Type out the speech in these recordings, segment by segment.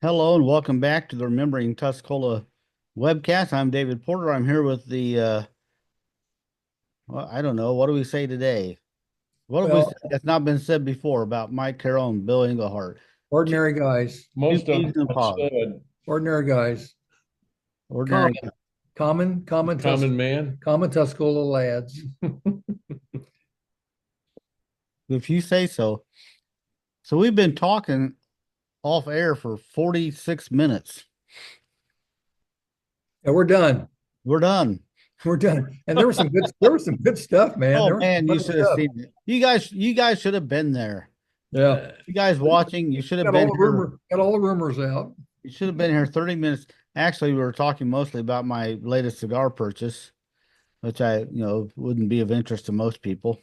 Hello and welcome back to the Remembering Tuscola webcast. I'm David Porter. I'm here with well, I don't know, what do we say today? What have we Well, said that's not been said before about Mike Carroll and Bill Englehart? Two, ordinary guys, two Most of peas them in a have pod. said ordinary guys, common, Ordinary. common man. common Tuscola lads. If you say so. So we've been talking off air for 46 minutes. And we're done. We're done. We're done. And there was some good stuff, man. Oh There was some man, you funny should have stuff. seen it. You guys should have been there. Yeah. You guys watching, you should have Got been all the here. rumors out. You should have been here 30 minutes. Actually, we were talking mostly about my latest cigar purchase, which wouldn't be of interest to most people.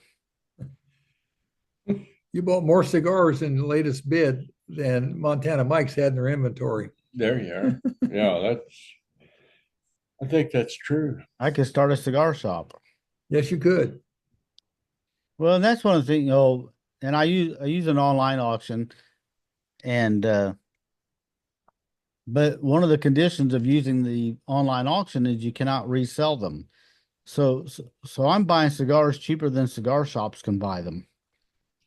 You bought more cigars in the latest bid than Montana Mike's had in their inventory. There you are. Yeah, I think that's true. I could start a cigar shop. Yes, you could. Well, and that's one of the things, and I use an online auction and but one of the conditions of using the online auction is you cannot resell them. So I'm buying cigars cheaper than cigar shops can buy them.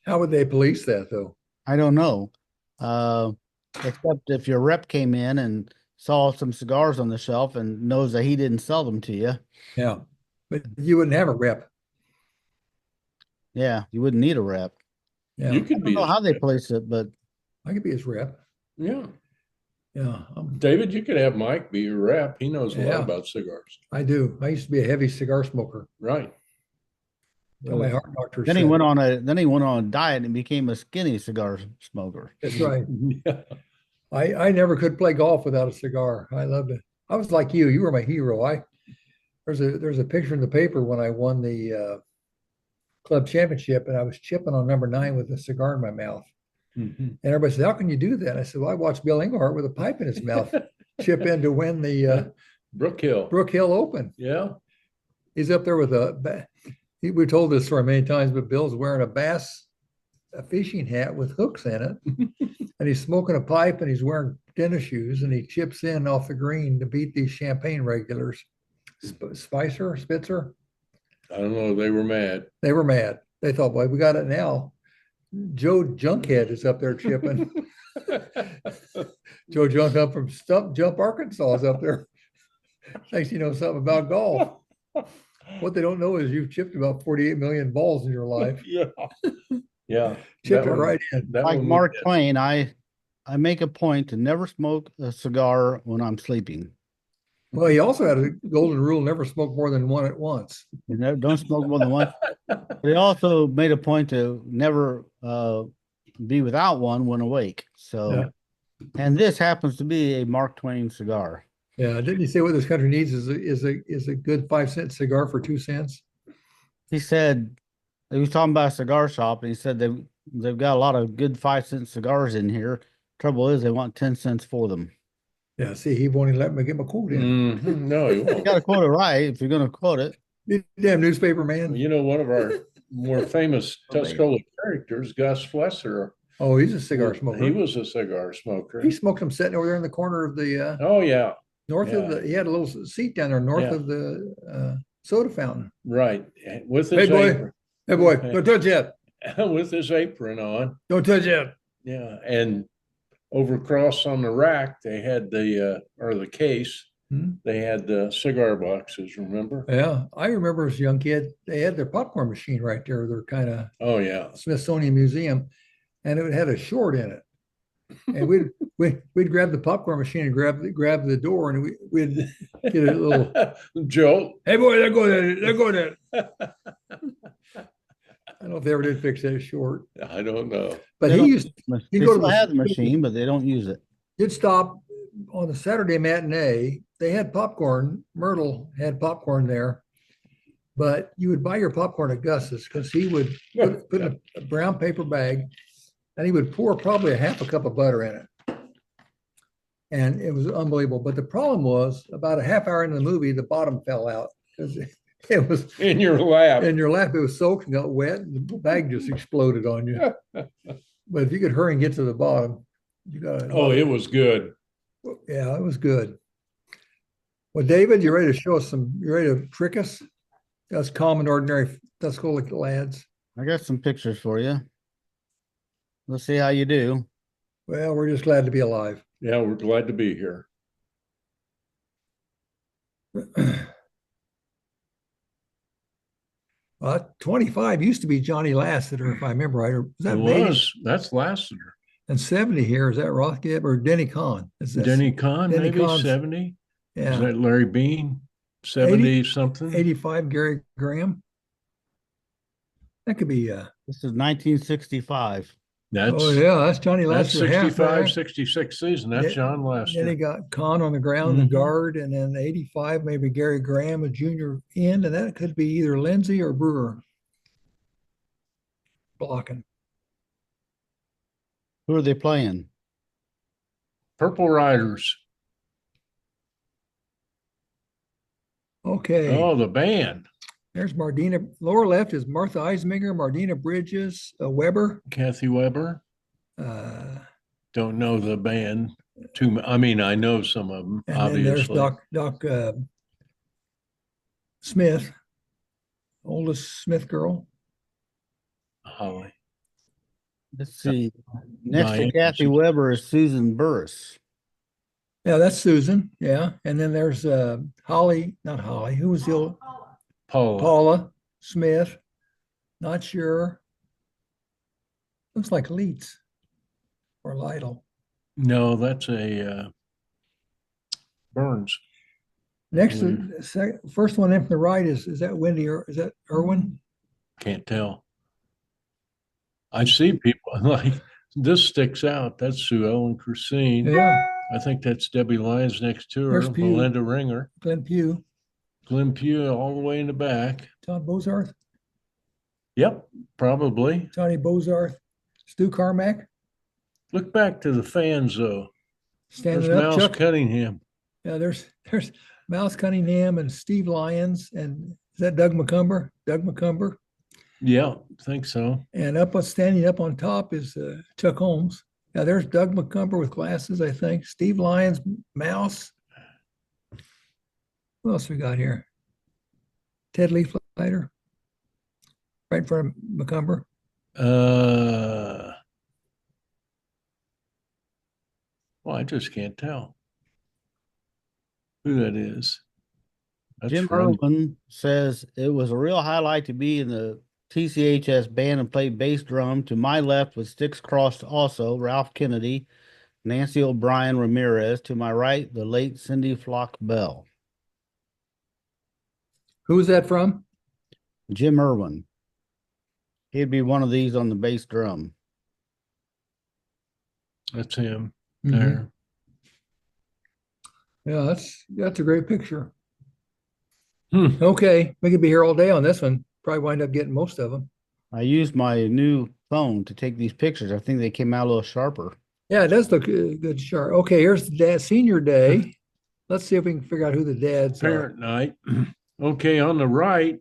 How would they police that, though? I don't know. Uh, Except if your rep came in and saw some cigars on the shelf and knows that he didn't sell them to you, Yeah. But you wouldn't have a rep. yeah, you wouldn't need a rep. Yeah. You I could don't be know his how they rep. place it, but I could be his rep. Yeah. Yeah. David, you could have Mike be your rep. He knows a lot Yeah. about cigars. I do. I used to be a heavy cigar smoker. Right. Till my heart doctor then he said, went on a diet and became a skinny cigar smoker. that's right. Yeah. I never could play golf without a cigar. I loved it. I was like you. You were my hero. There's a picture in the paper when I won the club championship, and I was chipping on number 9 with a cigar in my mouth. Mhm. And everybody said, "How can you do that?" I said, "Well, I watched Bill Englehart with a pipe in his mouth chip in to win the Brook Hill. Brook Hill Open." Yeah. He's up there with we told this story many times, but Bill's wearing a fishing hat with hooks in it, and he's smoking a pipe, and he's wearing tennis shoes, and he chips in off the green to beat these champagne regulars. Spitzer. I don't know. They were mad. They were mad. They thought, "Boy, we got it now." Joe Junkhead is up there chipping. Joe Junk up from Stump Jump, Arkansas is up there. Thinks you know something about golf. What they don't know is you've chipped about 48 million balls in your life. Yeah. Yeah. Chipped That it one- right in. That Like one Mark was- Twain, I make a point to never smoke a cigar when I'm sleeping. Well, he also had a golden rule: never smoke more than one at once. You know, don't smoke more than one. But he also made a point to never be without one when awake. So, Yeah. and this happens to be a Mark Twain cigar. Yeah, didn't he say what this country needs is a good 5-cent cigar for 2 cents? He said he was talking about a cigar shop, and he said they've got a lot of good 5-cent cigars in here. Trouble is, they want 10 cents for them. Yeah, see, he won't even let me get my quote in. Mhm. No, he You won't. got to quote it right if you're going to quote it. You damn newspaper man. You know, one of our more famous Tuscola characters, Gus Flesser, Oh, he's a cigar smoker. he was a cigar smoker. He smoked them sitting over there in the corner of the Oh, yeah. north of Yeah. he had a little seat down there north Yeah. of the soda fountain. Right. With Hey his boy, apron. hey boy, don't touch that. With his apron on. Don't touch that. Yeah. And over across on the rack, they had the case, Hmm? they had the cigar boxes, remember? Yeah, I remember as a young kid, they had their popcorn machine right there. They're kind of Oh, yeah. Smithsonian Museum, and it had a short in it. And we'd grab the popcorn machine and grab the door, and we'd get a little. Joe. Hey boy, there go that. I don't know if they ever did fix that short, I don't know. but They he don't- used They he'd go to still the have the machine, but they don't use it. You'd stop on the Saturday matinee. They had popcorn. Myrtle had popcorn there, but you would buy your popcorn at Gus's because he would put in a brown paper bag, and he would pour probably a half a cup of butter in it. And it was unbelievable. But the problem was about a half hour into the movie, the bottom fell out because it was In your lap. in your lap. It was soaked and got wet, and the bag just exploded on you. But if you could hurry and get to the bottom, you got Oh, it was good. Yeah, it was good. Well, David, you ready to show us you ready to trick us? Us common, ordinary Tuscola lads. I got some pictures for you. Let's see how you do. Well, we're just glad to be alive. Yeah, we're glad to be here. 25 used to be Johnny Lasseter, if I remember right. Or was that It Beatty? was. That's Lassiter. And 70 here, is that Rothgeb or Denny Kahn? Is this Denny Kahn, Denny maybe Kahn's? 70. Is Yeah. that Larry Bean? 80, 70 something? 85 Gary Graham. That could be This is 1965. oh That's yeah, that's Johnny that's Lasseter 65, halfback. 66 season. That's John Then he Lester. got Kahn on the ground, the Mhm. guard, and then 85, maybe Gary Graham, a junior end, and that could be either Lindsay or Brewer blocking. Who are they playing? Purple Riders. Okay, Oh, the band. there's Mardina. Lower left is Martha Eisminger, Mardina Bridges, Weber. Kathy Weber. Uh, Don't know the band too. I mean, I know some of them, and then there's obviously. Doc Smith, oldest Smith girl. Holly. Let's see. Next to Diane. Kathy Weber is Susan Burris. Yeah, that's Susan. Yeah, and then there's Holly, not Holly. Who was the old Paula. Paula Smith? Not sure. Looks like Leeds or Lytle. No, that's a Burns. Next, first one in from the right is that Wendy or is that Irwin? Can't tell. I see people like this sticks out. That's Sue Ellen Christine. Yeah, I think that's Debbie Lyons next to her. There's Pugh. Melinda Ringer. Glenn Pugh, Glenn Pugh all the way in the back. Todd Bozarth, Yep, probably. Tony Bozarth, Stu Carmack, Look back to the fans though. There's standing up. Mouse Chuck. Cunningham. Yeah, there's Mouse Cunningham and Steve Lyons, and is that Doug McCumber? Doug McCumber. Yeah, think so. And standing up on top is Chuck Holmes. Now there's Doug McCumber with glasses, I think. Steve Lyons, Mouse. Who else we got here? Ted Leaflighter, right in front of McCumber. Well, I just can't tell who that is. That's Jim Ron. Irwin says it was a real highlight to be in the TCHS band and play bass drum. To my left with sticks crossed also, Ralph Kennedy, Nancy O'Brien Ramirez. To my right, the late Cindy Flock Bell. Who's that from? Jim Irwin. He'd be one of these on the bass drum. That's him Mhm. there. Yeah, that's a great picture. Hmm. Okay, we could be here all day on this one. Probably wind up getting most of them. I used my new phone to take these pictures. I think they came out a little sharper. Yeah, it does look good, sharp. Okay, here's the dad senior day. Let's see if we can figure out who the dads are. Parent night. Okay, on the right,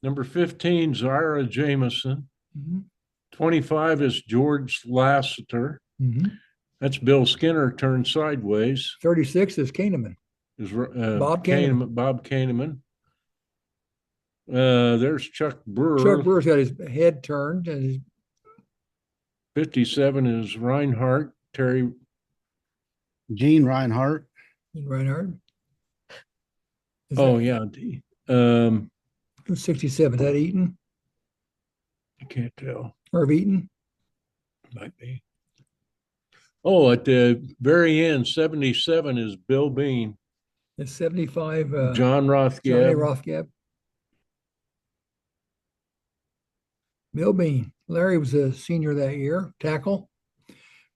number 15, Zara Jameson. Mhm. 25 is George Lassiter. Mhm. That's Bill Skinner turned sideways. 36 is Kahneman. Is Bob Kahneman. Bob Kahneman. There's Chuck Brewer. Chuck Brewer's got his head turned and his 57 is Reinhardt. Terry. Gene Reinhardt. Reinhardt. Oh yeah. Who's 67? Is that Eaton? I can't tell. Irv Eaton? Might be. Oh, at the very end, 77 is Bill Bean. It's 75. John Rothgeb. Johnny Rothgeb. Bill Bean. Larry was a senior that year, tackle.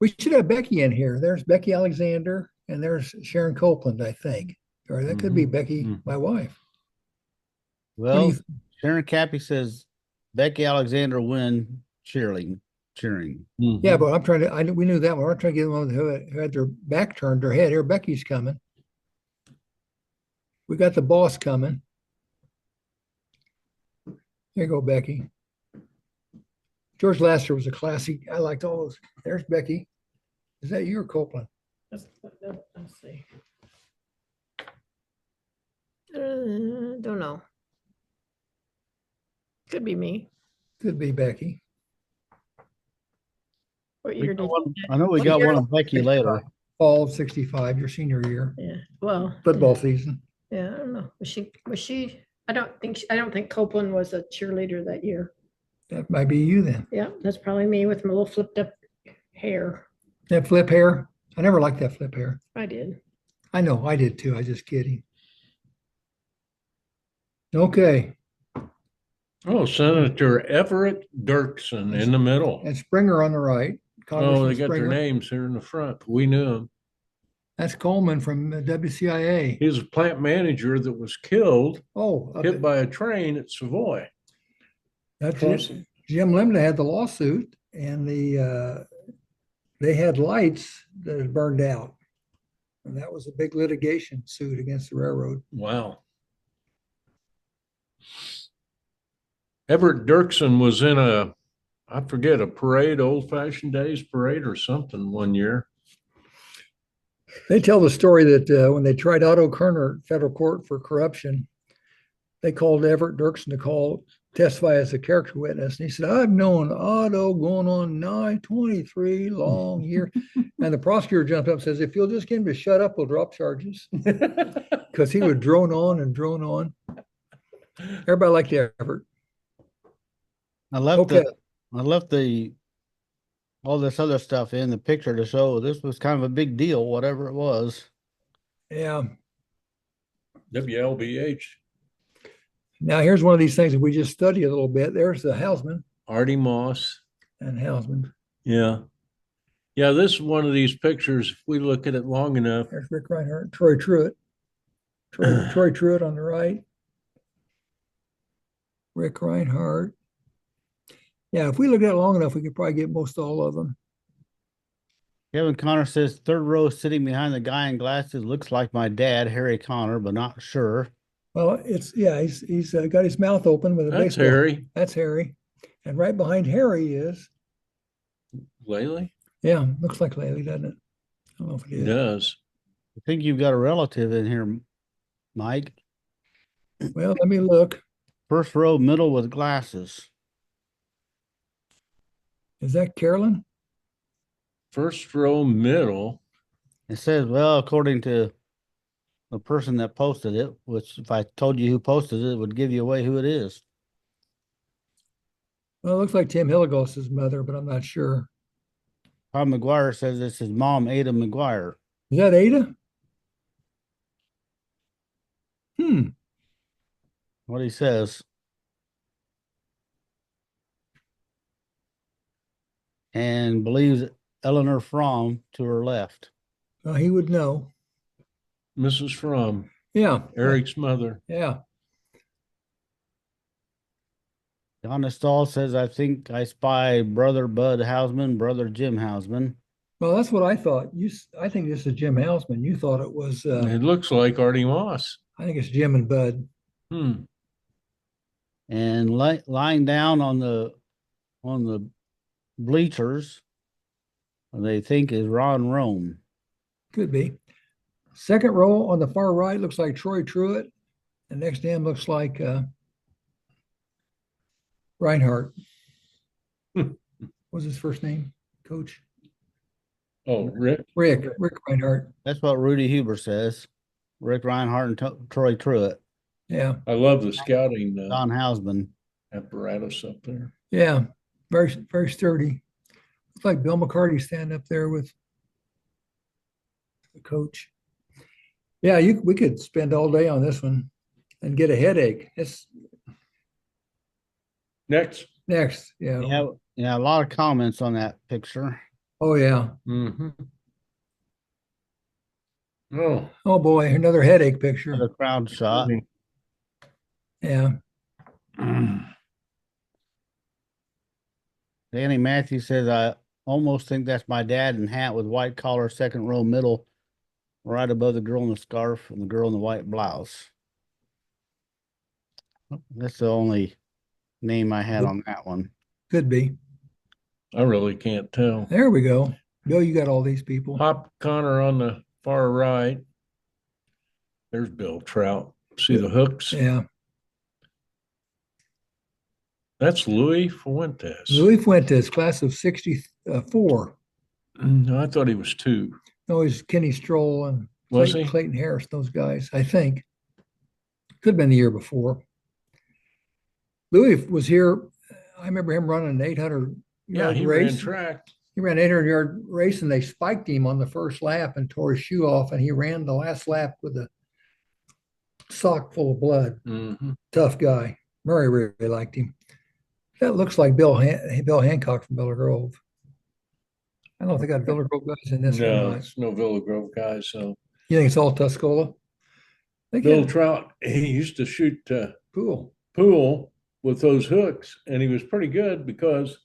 We should have Becky in here. There's Becky Alexander and there's Sharon Copeland, I think. Or that could be Becky, my wife. Well, Sharon Cappy says Becky Alexander win cheering. Yeah, but I'm trying to, we knew that one. We're trying to get one who had their back turned, their head. Here, Becky's coming. We got the boss coming. Here you go, Becky. George Lassiter was a classic. I liked all those. There's Becky. Is that you or Copeland? Let's see. Don't know. Could be me. Could be Becky. What We year got did one- I know we what got year- one of Becky later. Fall of 65, your senior year, Yeah, well. football season. Yeah, I don't know. Was she, I don't think Copeland was a cheerleader that year. That might be you then. Yeah, that's probably me with my little flipped up hair. That flip hair. I never liked that flip hair. I did. I know, I did too. I was just kidding. Okay, Oh, Senator Everett Dirksen in the middle. and Springer on the right. Oh, Congressman they got their Springer. names here in the front. We knew him. That's Coleman from WCIA. He was a plant manager that was killed, Oh, hit by a train at Savoy. that's Crossing. it. Jim Lemon had the lawsuit, and they had lights that had burned out, and that was a big litigation suit against the railroad. Wow. Everett Dirksen was in I forget, a parade, old fashioned days parade or something one year. They tell the story that when they tried Otto Kerner federal court for corruption, they called Everett Dirksen to testify as a character witness. And he said, I've known Otto going on 923 long years. And the prosecutor jumped up and says, if you'll just get him to shut up, we'll drop charges. Because he would drone on and drone on. Everybody liked Everett. I left Okay. all this other stuff in the picture to show this was kind of a big deal, whatever it was. Yeah. WLBH. Now here's one of these things that we just study a little bit. There's the Hausman Artie Moss. and Hausman. Yeah. Yeah, this is one of these pictures. If we look at it long enough. There's Rick Reinhardt, Troy Truitt. Troy Truitt on the right. Rick Reinhardt. Yeah, if we look at it long enough, we could probably get most all of them. Kevin Connor says third row sitting behind the guy in glasses looks like my dad, Harry Connor, but not sure. Well, he's got his mouth open with a That's baseball. Harry. That's Harry. And right behind Harry is, Laley? yeah, looks like Laley, doesn't it? I don't know if it It is. does. I think you've got a relative in here, Mike. Well, let me look. First row, middle with glasses. Is that Carolyn? First row middle. It says, well, according to the person that posted it, which if I told you who posted it, it would give you away who it is. Well, it looks like Tim Hilligos' mother, but I'm not sure. Todd McGuire says this is mom, Ada McGuire. Is that Ada? What he says. And believes Eleanor Fromm to her left. Well, he would know. Mrs. Fromm, Yeah. Eric's mother. Yeah. Donna Stahl says, I think I spy brother Bud Hausman, brother Jim Hausman. Well, that's what I thought. I think this is Jim Hausman. You thought it was. It looks like Artie Moss. I think it's Jim and Bud. And lying down on the bleachers, they think is Ron Rome. Could be. Second row on the far right looks like Troy Truitt. And next to him looks like Reinhardt. What's his first name, Coach? Oh, Rick. Rick Reinhardt. That's what Rudy Huber says. Rick Reinhardt and Troy Truitt. Yeah. I love the scouting Don Hausman. apparatus up there. Yeah. Very, very sturdy. Looks like Bill McCarty standing up there with the coach. Yeah, we could spend all day on this one and get a headache. It's Next. Yeah. Yeah, a lot of comments on that picture. Oh, yeah. Mm-hmm. Oh, Oh, boy. Another headache picture. The crowd shot. Yeah. Danny Matthews says, I almost think that's my dad in hat with white collar, second row middle, right above the girl in the scarf and the girl in the white blouse. That's the only name I had on that one. Could be. I really can't tell. There we go. Bill, you got all these people. Hop Connor on the far right. There's Bill Trout. See the hooks? Yeah. That's Louis Fuentes. Louis Fuentes, class of 64. I thought he was 2. No, he's Kenny Stroll and Was he? Clayton Harris, those guys, I think. Could have been the year before. Louis was here. I remember him running an 800 Yeah, yard he race. ran track. He ran an 800-yard race, and they spiked him on the first lap and tore his shoe off, and he ran the last lap with a sock full of blood. Mm-hmm. Tough guy. Murray really liked him. That looks like Bill Hancock from Villa Grove. I don't know if they got Villa Grove guys in this or No, not. it's no Villa Grove guy. So You think it's all Tuscola? They Bill get Trout, he used to shoot cool. pool with those hooks, and he was pretty good because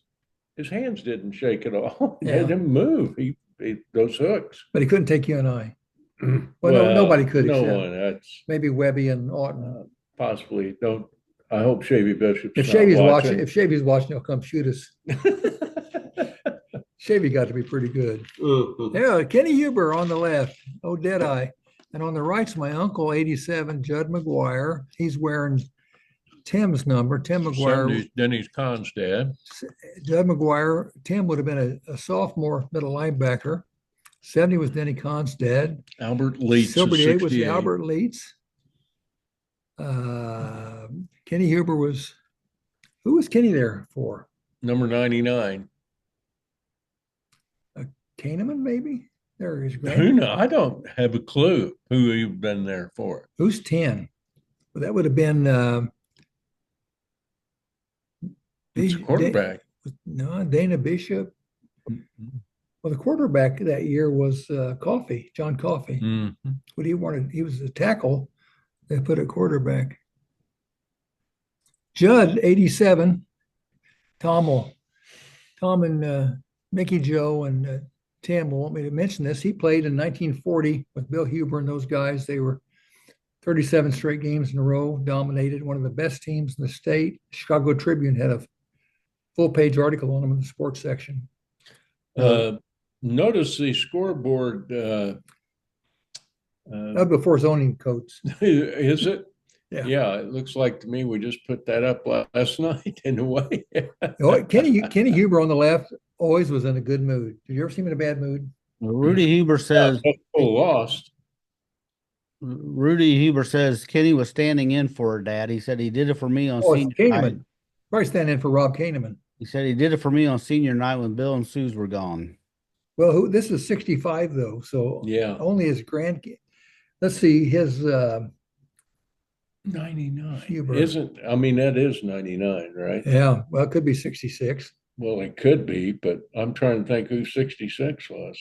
his hands didn't shake at all. He Yeah. had him move. He those hooks. But he couldn't take you and I. Well, no, nobody could No except one. That's maybe Webby and Orton. possibly. Don't. I hope Shavy Bishop's If not Shavy's watching, he'll come shoot us. Shavy got to be pretty good. Yeah, Kenny Huber on the left. Oh, Deadeye. And on the right's my uncle, 87, Judd McGuire. He's wearing Tim's number. Tim McGuire. 70s, Denny's Con's dad. Judd McGuire. Tim would have been a sophomore middle linebacker. 70 was Denny Con's dad. Albert Leeds. Silver is 8 was 68. Albert Leeds. Kenny Huber was, who was Kenny there for? Number 99. Kahneman, maybe? There his Who grand. knows? I don't have a clue who you've been there for. Who's 10? Well, that would have been It's a quarterback. No, Dana Bishop. Well, the quarterback that year was Coffey, John Coffey. Mm-hmm. What he wanted, he was a tackle. They put a quarterback. Judd, 87. Tom and Mickey Joe and Tim will want me to mention this. He played in 1940 with Bill Huber and those guys. They were 37 straight games in a row, dominated, one of the best teams in the state. Chicago Tribune had a full-page article on them in the sports section. Notice the scoreboard. Before zoning codes. Is it? Yeah. Yeah, it looks like to me we just put that up last night in a way. Kenny Huber on the left always was in a good mood. Did you ever see him in a bad mood? Rudy Huber says Lost. Rudy Huber says Kenny was standing in for her dad. He said he did it for me on Oh, senior Kahneman. night. Probably standing in for Rob Kahneman. He said he did it for me on senior night when Bill and Suze were gone. Well, this is 65 though, so Yeah. only his grandkid. Let's see, his 99. Huber. That is 99, right? Yeah, well, it could be 66. Well, it could be, but I'm trying to think who 66 was.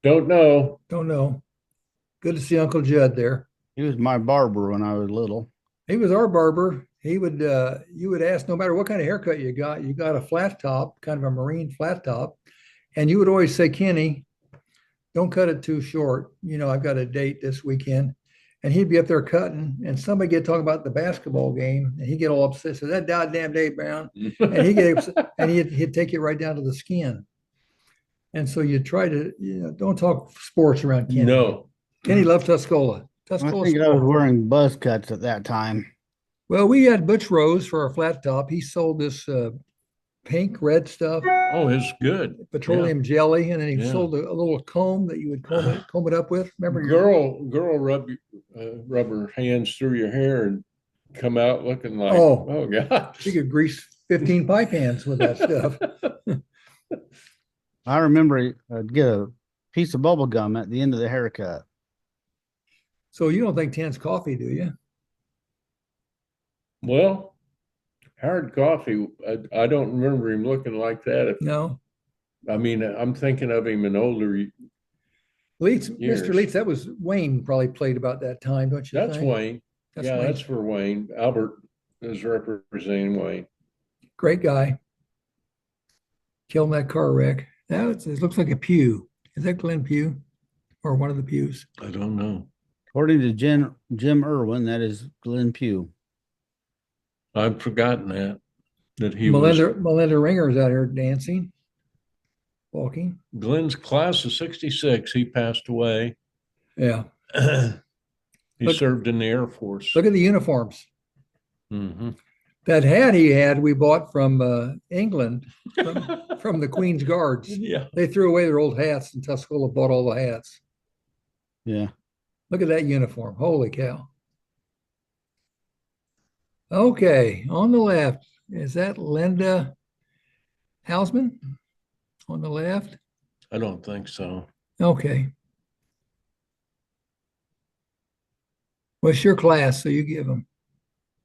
Don't know. Don't know. Good to see Uncle Judd there. He was my barber when I was little. He was our barber. He would you would ask no matter what kind of haircut you got a flat top, kind of a marine flat top, and you would always say, Kenny, don't cut it too short. I've got a date this weekend. And he'd be up there cutting, and somebody get talking about the basketball game, and he'd get all upset. So that goddamn Dave Brown, and he'd take it right down to the skin. And so you try to, don't talk sports around Kenny. No. Kenny loved Tuscola. I think I was wearing buzz cuts at that time. Well, we had Butch Rose for our flat top. He sold this pink, red stuff, Oh, it's good. petroleum jelly, and then he Yeah. sold a little comb that you would comb it up with. Remember, Girl rub her hands through your hair and come out looking like, oh God. she could grease 15 pipe hands with that stuff. I remember I'd get a piece of bubble gum at the end of the haircut. So you don't think Tan's coffee, do you? Well, Howard Coffey, I don't remember him looking like that. No. I'm thinking of him in older. Leeds, Years. Mr. Leeds, that was Wayne probably played about that time, don't you That's think? Wayne. That's Yeah, Wayne. that's for Wayne. Albert is representing Wayne. Great guy. Killed in that car wreck. Now it looks like a pew. Is that Glenn Pugh or one of the pews? I don't know. According to Jim Irwin, that is Glenn Pugh. I've forgotten that he was. Melinda Ringer's out here dancing. walking. Glenn's class of 66. He passed away. Yeah. He Look- served in the Air Force. Look at the uniforms. Mhm. That hat he had, we bought from England, from the Queen's Guards. Yeah. They threw away their old hats, and Tuscola bought all the hats. Yeah. Look at that uniform. Holy cow. Okay, on the left, is that Linda Hausman on the left? I don't think so. Okay. What's your class? So you give them.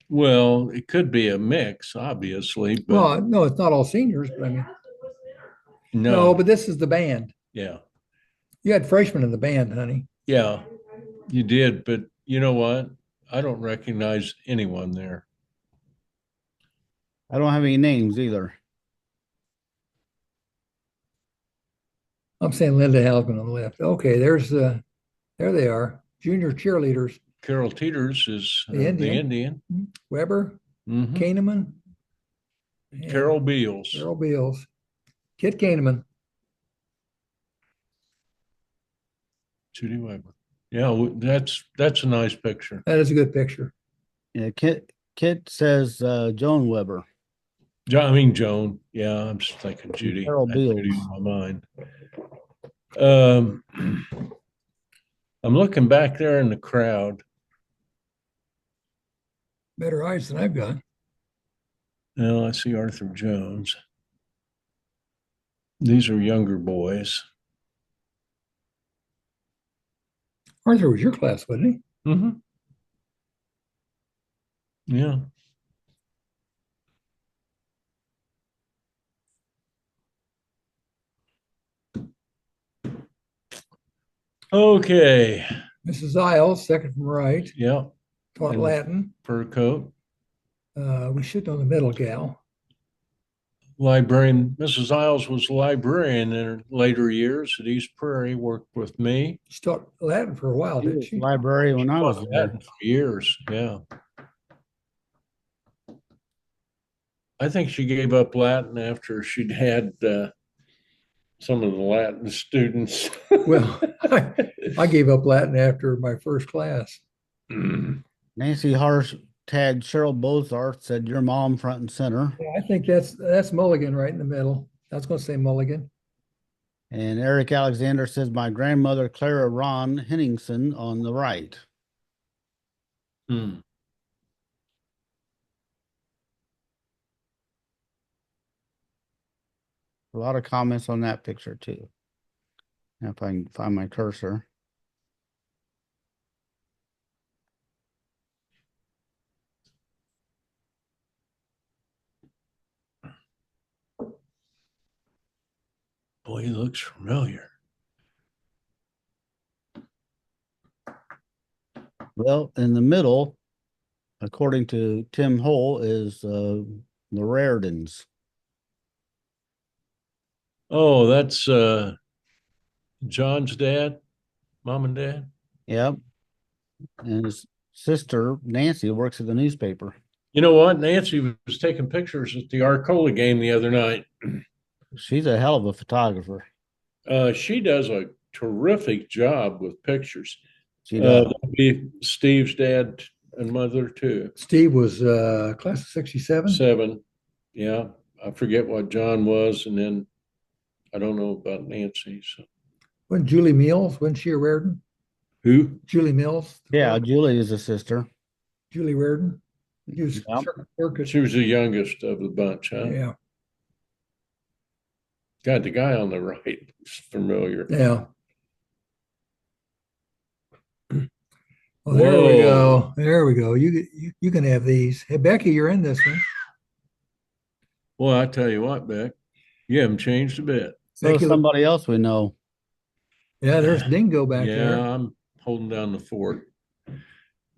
Well, it could be a mix, obviously, but Well, no, it's not all seniors, but I mean, no, no. but this is the band. Yeah. You had freshmen in the band, honey. Yeah, you did. But you know what? I don't recognize anyone there. I don't have any names either. I'm saying Linda Hausman on the left. Okay, there they are, junior cheerleaders. Carol Teeters is The the Indian. Indian. Weber, Mhm. Kahneman, and Carol Beals. Carol Beals, Kit Kahneman. Judy Weber. Yeah, that's a nice picture. That is a good picture. Yeah, Kit says Joan Weber. Joan. Yeah, I'm just thinking Judy. Carol I had Judy Beals. on my mind. Um, I'm looking back there in the crowd. Better eyes than I've got. Now I see Arthur Jones. These are younger boys. Arthur was your class, wasn't he? Mm-hmm. Yeah. Okay. Mrs. Isles, second from right, Yeah. taught And- Latin. Fur coat. We should know the middle gal. Librarian. Mrs. Isles was a librarian in her later years at East Prairie, worked with me. She taught Latin for a while, She didn't was she? librarian when I was Taught there. Latin for years. Yeah. I think she gave up Latin after she'd had some of the Latin students. Well, I gave up Latin after my first class. Nancy Harsh tagged Cheryl Bozarth, said your mom front and center. Yeah, I think that's Mulligan right in the middle. I was going to say Mulligan. And Eric Alexander says my grandmother Clara Ron Henningsen on the right. Hmm. A lot of comments on that picture too. If I can find my cursor. Boy, he looks familiar. Well, in the middle, according to Tim Hole, is the Rairdens. Oh, that's John's dad, mom and dad. Yep. And his sister, Nancy, works at the newspaper. You know what? Nancy was taking pictures at the Arcola game the other night. She's a hell of a photographer. She does a terrific job with pictures. She does. That'd be Steve's dad and mother too. Steve was class of 67. 7. Yeah. I forget what John was, and then I don't know about Nancy. So When Julie Mills, wasn't she a Reardon? who? Julie Mills. Yeah, Julie is a sister. Julie Reardon. He was Yep. circus. She was the youngest of the bunch, huh? Yeah. God, the guy on the right is familiar. Yeah. Well, there we go. There we go. You can have these. Hey, Becky, you're in this one. Well, I tell you what, Beck, you haven't changed a bit. So Becky, somebody else we know. yeah, there's Dingo back Yeah, there. I'm holding down the fort.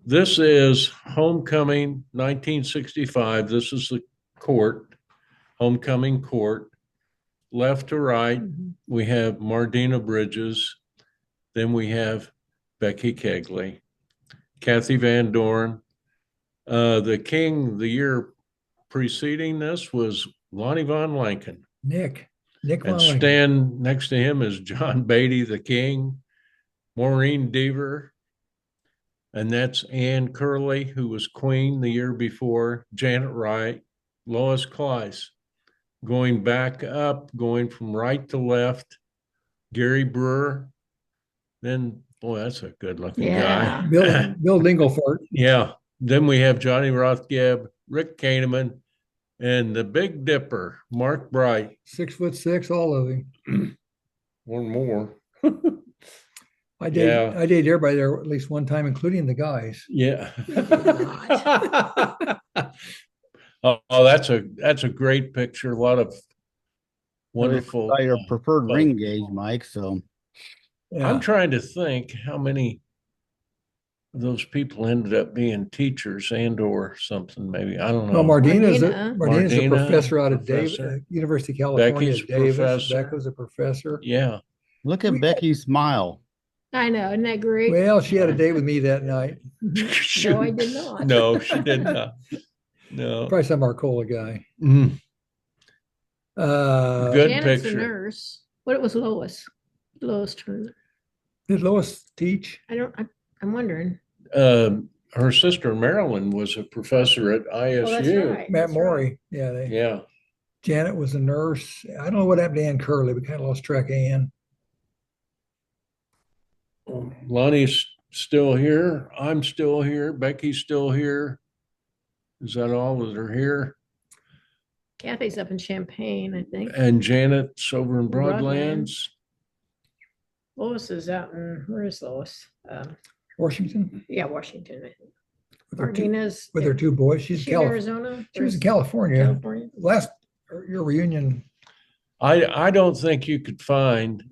This is homecoming 1965. This is the court, homecoming court. Left to right, we have Mardina Bridges. Then we have Becky Kegley, Kathy Van Dorn. The king the year preceding this was Lonnie Von Lanken. Nick Nick And Longley. stand next to him is John Beatty, the king, Maureen Deaver, and that's Anne Curley, who was queen the year before, Janet Wright, Lois Clyce. Going back up, going from right to left, Gary Brewer. Then, boy, that's a good looking Yeah. guy. Bill Dinglefort. Yeah. Then we have Johnny Rothgeb, Rick Kahneman, and the Big Dipper, Mark Bright. 6'6", all of him. One more. I Yeah. dated everybody there at least one time, including the guys. Yeah. You did not. Oh, that's a great picture. A lot of wonderful. By your preferred photos. ring gauge, Mike. So Yeah. I'm trying to think how many of those people ended up being teachers and or something. Maybe I don't know. Well, Mardina's Mardina. a professor out of Professor. University of California, Becky's Davis. professor. Becca's a professor. Yeah. look at Becky's smile. I know, isn't that great? Well, she had a date with me that night. No, I did not. No, she did not. No. Probably some Arcola guy. Mm. Uh, Good Janet's picture. a nurse. What was Lois? Lois Turner. Did Lois teach? I'm wondering. Her sister Marilyn was a professor at ISU. Oh, that's right. Matt that's Morey. Yeah. Yeah. Janet was a nurse. I don't know what happened to Ann Curley. We kind of lost track of Ann. Lonnie's still here. I'm still here. Becky's still here. Is that all that are here? Kathy's up in Champaign, I think. And Janet's over in Broadlands. Broadlands. Lois is out in, where is Lois? Washington Yeah, Washington, I think. with her two, Martina's. with her two boys. Is she in Arizona? She was in Where's California. California. Last your reunion. I don't think you could find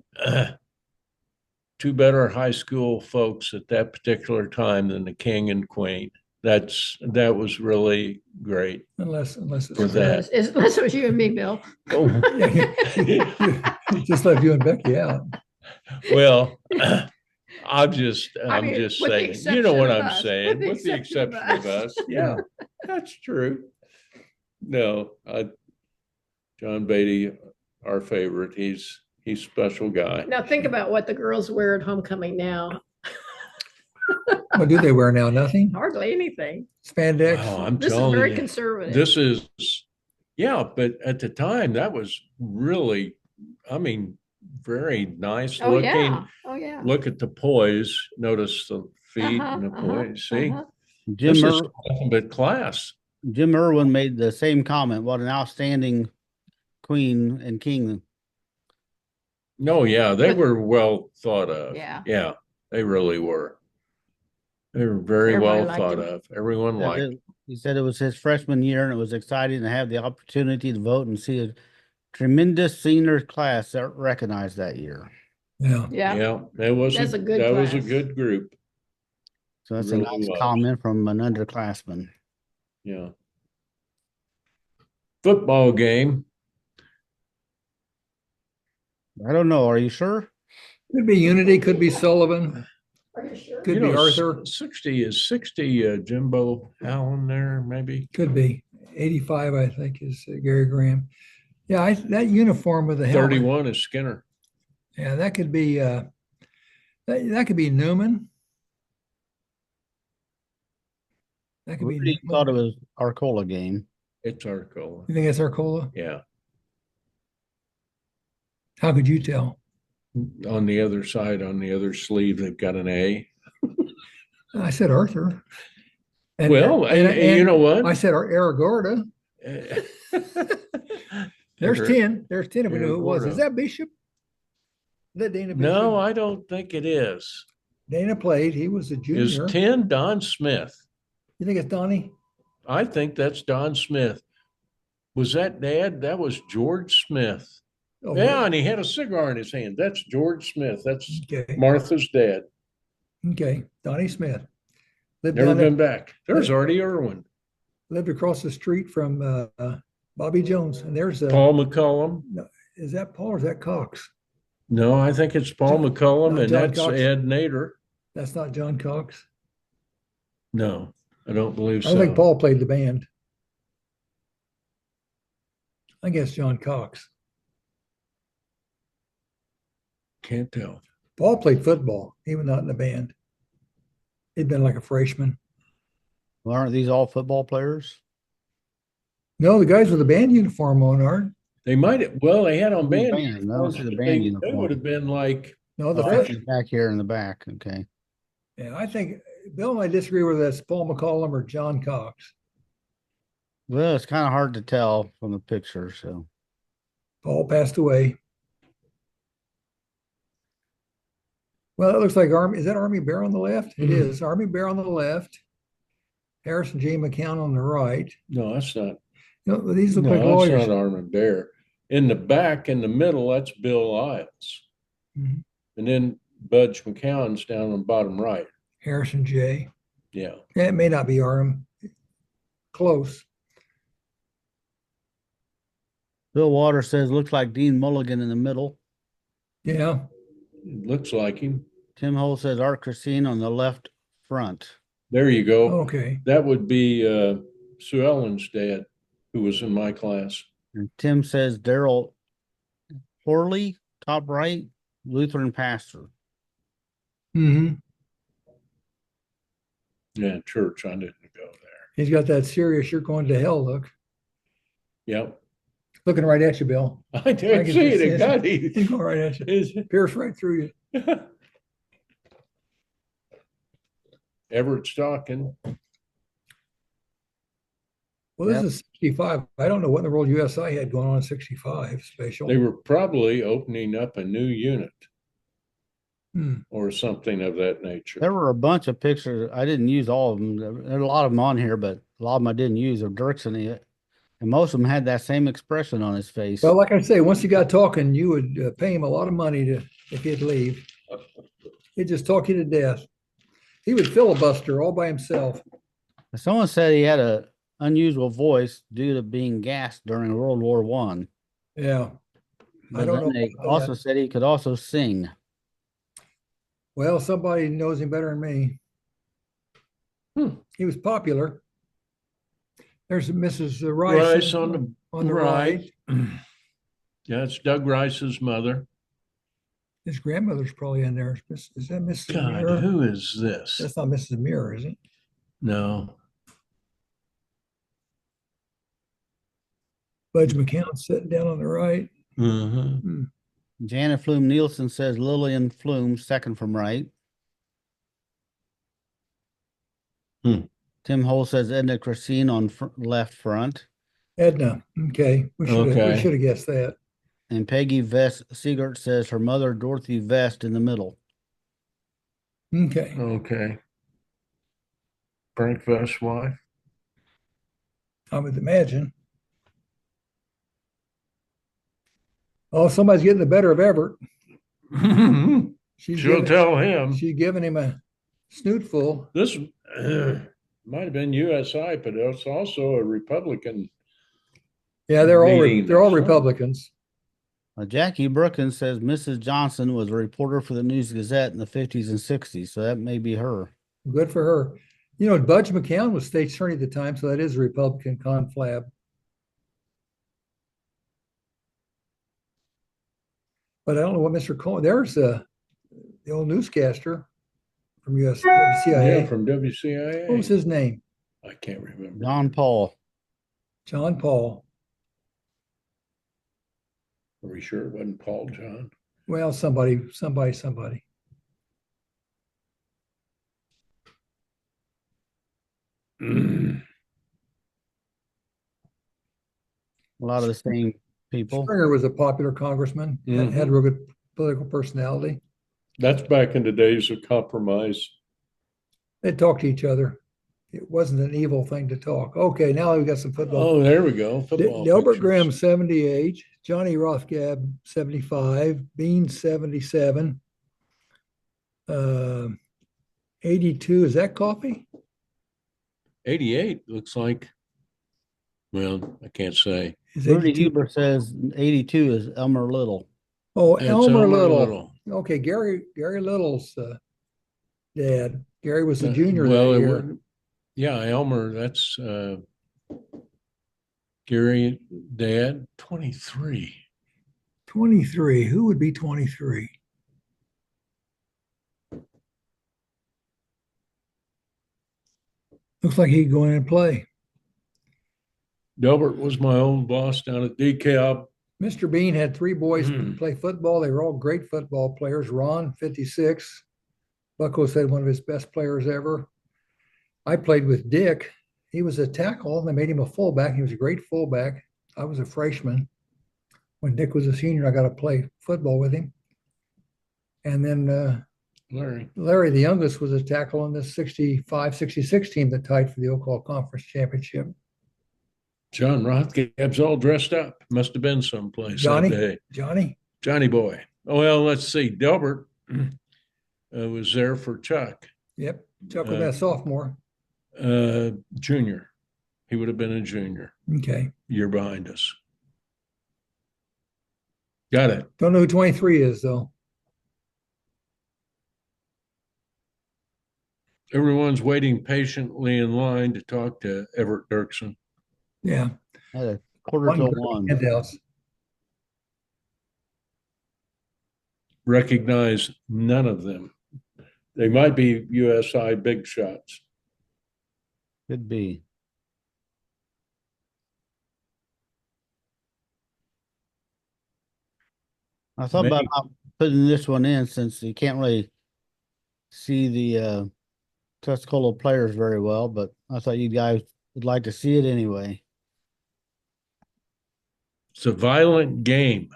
two better high school folks at that particular time than the king and queen. That was really great. Unless it's For that. Unless it was you and me, Bill. Oh. just left you and Becky out. Well, I'm just I mean, just with the saying, you know what exception of I'm us. saying, With the with the exception exception of of us. us. Yeah, that's true. No, John Beatty, our favorite. He's a special guy. Now think about what the girls wear at homecoming now. What do they wear now? Nothing? Hardly anything. Spandex? Wow, I'm This is telling very you, conservative. this is, yeah, but at the time that was really, I mean, very nice Oh, looking. yeah. Oh, yeah. Look at the poise. Notice the feet and the poise. See, Jim this is Ir- nothing but class. Jim Irwin made the same comment. What an outstanding queen and king. No, yeah, they were well thought of. Yeah. Yeah, they really were. They were very Everybody well liked thought him. of. Everyone liked them. He said it was his freshman year and it was exciting to have the opportunity to vote and see a tremendous senior class that recognized that year. Yeah. Yeah. Yeah, that was That's a good that was a class. good group. So that's Really a nice was. comment from an underclassman. Yeah. Football game. I don't know. Are you sure? Could be Unity, could be Sullivan, Are you sure? could be Arthur, 60 is 60 Jimbo Allen there, maybe. could be 85, I think, is Gary Graham. Yeah, that uniform with the helmet. 31 is Skinner. Yeah, that could be that could be Newman. That could be Rudy Newman. thought it was Arcola game. It's Arcola. You think it's Arcola? Yeah. How could you tell? On the other side, on the other sleeve, they've got an A. I said Arthur. And, Well, and you know what? I said Aragorda. There's Aragorda. 10. There's 10 if we know who it was. Is Aragorda. that Bishop? Is that Dana Bishop? No, I don't think it is. Dana played. He was a Is junior. 10 Don Smith? You think it's Donnie? I think that's Don Smith. Was that Dad? That was George Smith. Oh, Yeah, and he had a cigar in his hand. That's George Smith. That's Okay. Martha's dad. Okay. Donnie Smith. Lived, Never down there- been back. There's Artie Irwin. lived across the street from Bobby Jones. And there's Paul McCullum. is that Paul or is that Cox? No, I think it's Paul John- McCullum, no, and John that's Cox. Ed Nader. That's not John Cox. No, I don't believe I so. don't think Paul played the band. I guess John Cox. Can't tell. Paul played football, even not in the band. He'd been like a freshman. Well, aren't these all football players? No, the guys with the band uniform on aren't. They might have, well, they had on The band band. I don't uniforms, see the but band they uniform. would have been like, No, the Oh, fresh. back here in the back. Okay. Yeah, I think Bill and I disagree whether that's Paul McCollum or John Cox. Well, it's kind of hard to tell from the picture. So Paul passed away. Well, it looks like Army. Is that Army Bear on the left? It is. Army Bear on the left. Harrison J. McCown on the right. no, that's not. You know, these look No, like that's lawyers. not Armin Bear. In the back, in the middle, that's Bill Isles. Mhm. And then Budge McCown's down on the bottom right. Harrison J. Yeah. Yeah, it may not be Arm. Close. Bill Waters says looks like Dean Mulligan in the middle. Yeah. It looks like him. Tim Hole says Art Christine on the left front. There you go. Okay. That would be Sue Ellen's dad, who was in my class. And Tim says Daryl Horley, top right, Lutheran pastor. Mm-hmm. Yeah, church. I didn't go there. He's got that serious "you're going to hell" look. Yep. Looking right at you, Bill. I didn't see it. It got He's going right at you. Pierce right through you. Everett Stocking. Well, this Yep. is 65. I don't know what in the world USI had going on in 65 special. They were probably opening up a new unit Hmm. or something of that nature. There were a bunch of pictures. I didn't use all of them. There are a lot of them on here, but a lot of them I didn't use of Dirksen. And most of them had that same expression on his face. Well, like I say, once he got talking, you would pay him a lot of money to if he'd leave. He'd just talk you to death. He would filibuster all by himself. Someone said he had a unusual voice due to being gassed during World War One. Yeah. But I don't then know they about also that. said he could also sing. Well, somebody knows him better than me. He was popular. There's Mrs. Rice, Rice on the right. Yeah, it's Doug Rice's mother. His grandmother's probably in there. Is that Mrs. God, Muir? who is this? That's not Mrs. Muir, is it? No. Budge McCown sitting down on the right. Mm-hmm. Janet Flume Nielsen says Lillian Flume, second from right. Tim Hole says Edna Christine on left front. Edna. Okay. We should Okay. have guessed that. And Peggy Vest Siegert says her mother, Dorothy Vest, in the middle. Okay. Okay. Frank Vest's wife. I would imagine. Oh, somebody's getting the better of Everett. She's She'll tell him. She's giving him a snootful. This might have been USI, but it's also a Republican. Yeah, they're all Meeting they're all or something. Republicans. Jackie Brookins says Mrs. Johnson was a reporter for the News Gazette in the 50s and 60s, so that may be her. Good for her. You know, Budge McCown was state attorney at the time, so that is a Republican conflab. But I don't know what Mr. Cohen. There's the old newscaster from CIA. Yeah, from WCIA. What was his name? I can't remember. John Paul. John Paul. Are we sure it wasn't Paul John? Well, somebody. A lot of the same people. Springer was a popular congressman. Had real good political personality. That's back in the days of compromise. They talked to each other. It wasn't an evil thing to talk. Okay, now we've got some football. Oh, there we go. Football Delbert pictures. Graham, 78. Johnny Rothgab, 75. Bean, 77. 82. Is that coffee? 88 looks like. Well, I can't say. Is Rudy 82? Huber says 82 is Elmer Little. Oh, It's Elmer Little. Okay, Gary Little's dad. Gary was a junior Well, that it year. would, yeah, Elmer, that's Gary dad, 23. 23. Who would be 23? Looks like he could go in and play. Delbert was my old boss down at DeKalb. Mr. Bean had three boys play football. They were all great football players. Ron, 56. Bucko said one of his best players ever. I played with Dick. He was a tackle, and they made him a fullback. He was a great fullback. I was a freshman. When Dick was a senior, I got to play football with him. And then Larry, the youngest, was a tackle on this 65-66 team that tied for the Oklahoma Conference Championship. John Rothgab's all dressed up. Must have been someplace Johnny, that day. Johnny boy. Oh, well, let's see. Delbert was there for Chuck. Yep. Chuck was a sophomore. Junior. He would have been a junior. Okay. Year behind us. Got it. Don't know who 23 is, though. Everyone's waiting patiently in line to talk to Everett Dirksen. Yeah. At a quarter to one. Handouts. Recognize none of them. They might be USI big shots. Could be. I thought about not putting this one in since you can't really see the Tuscola players very well, but I thought you guys would like to see it anyway. It's a violent game.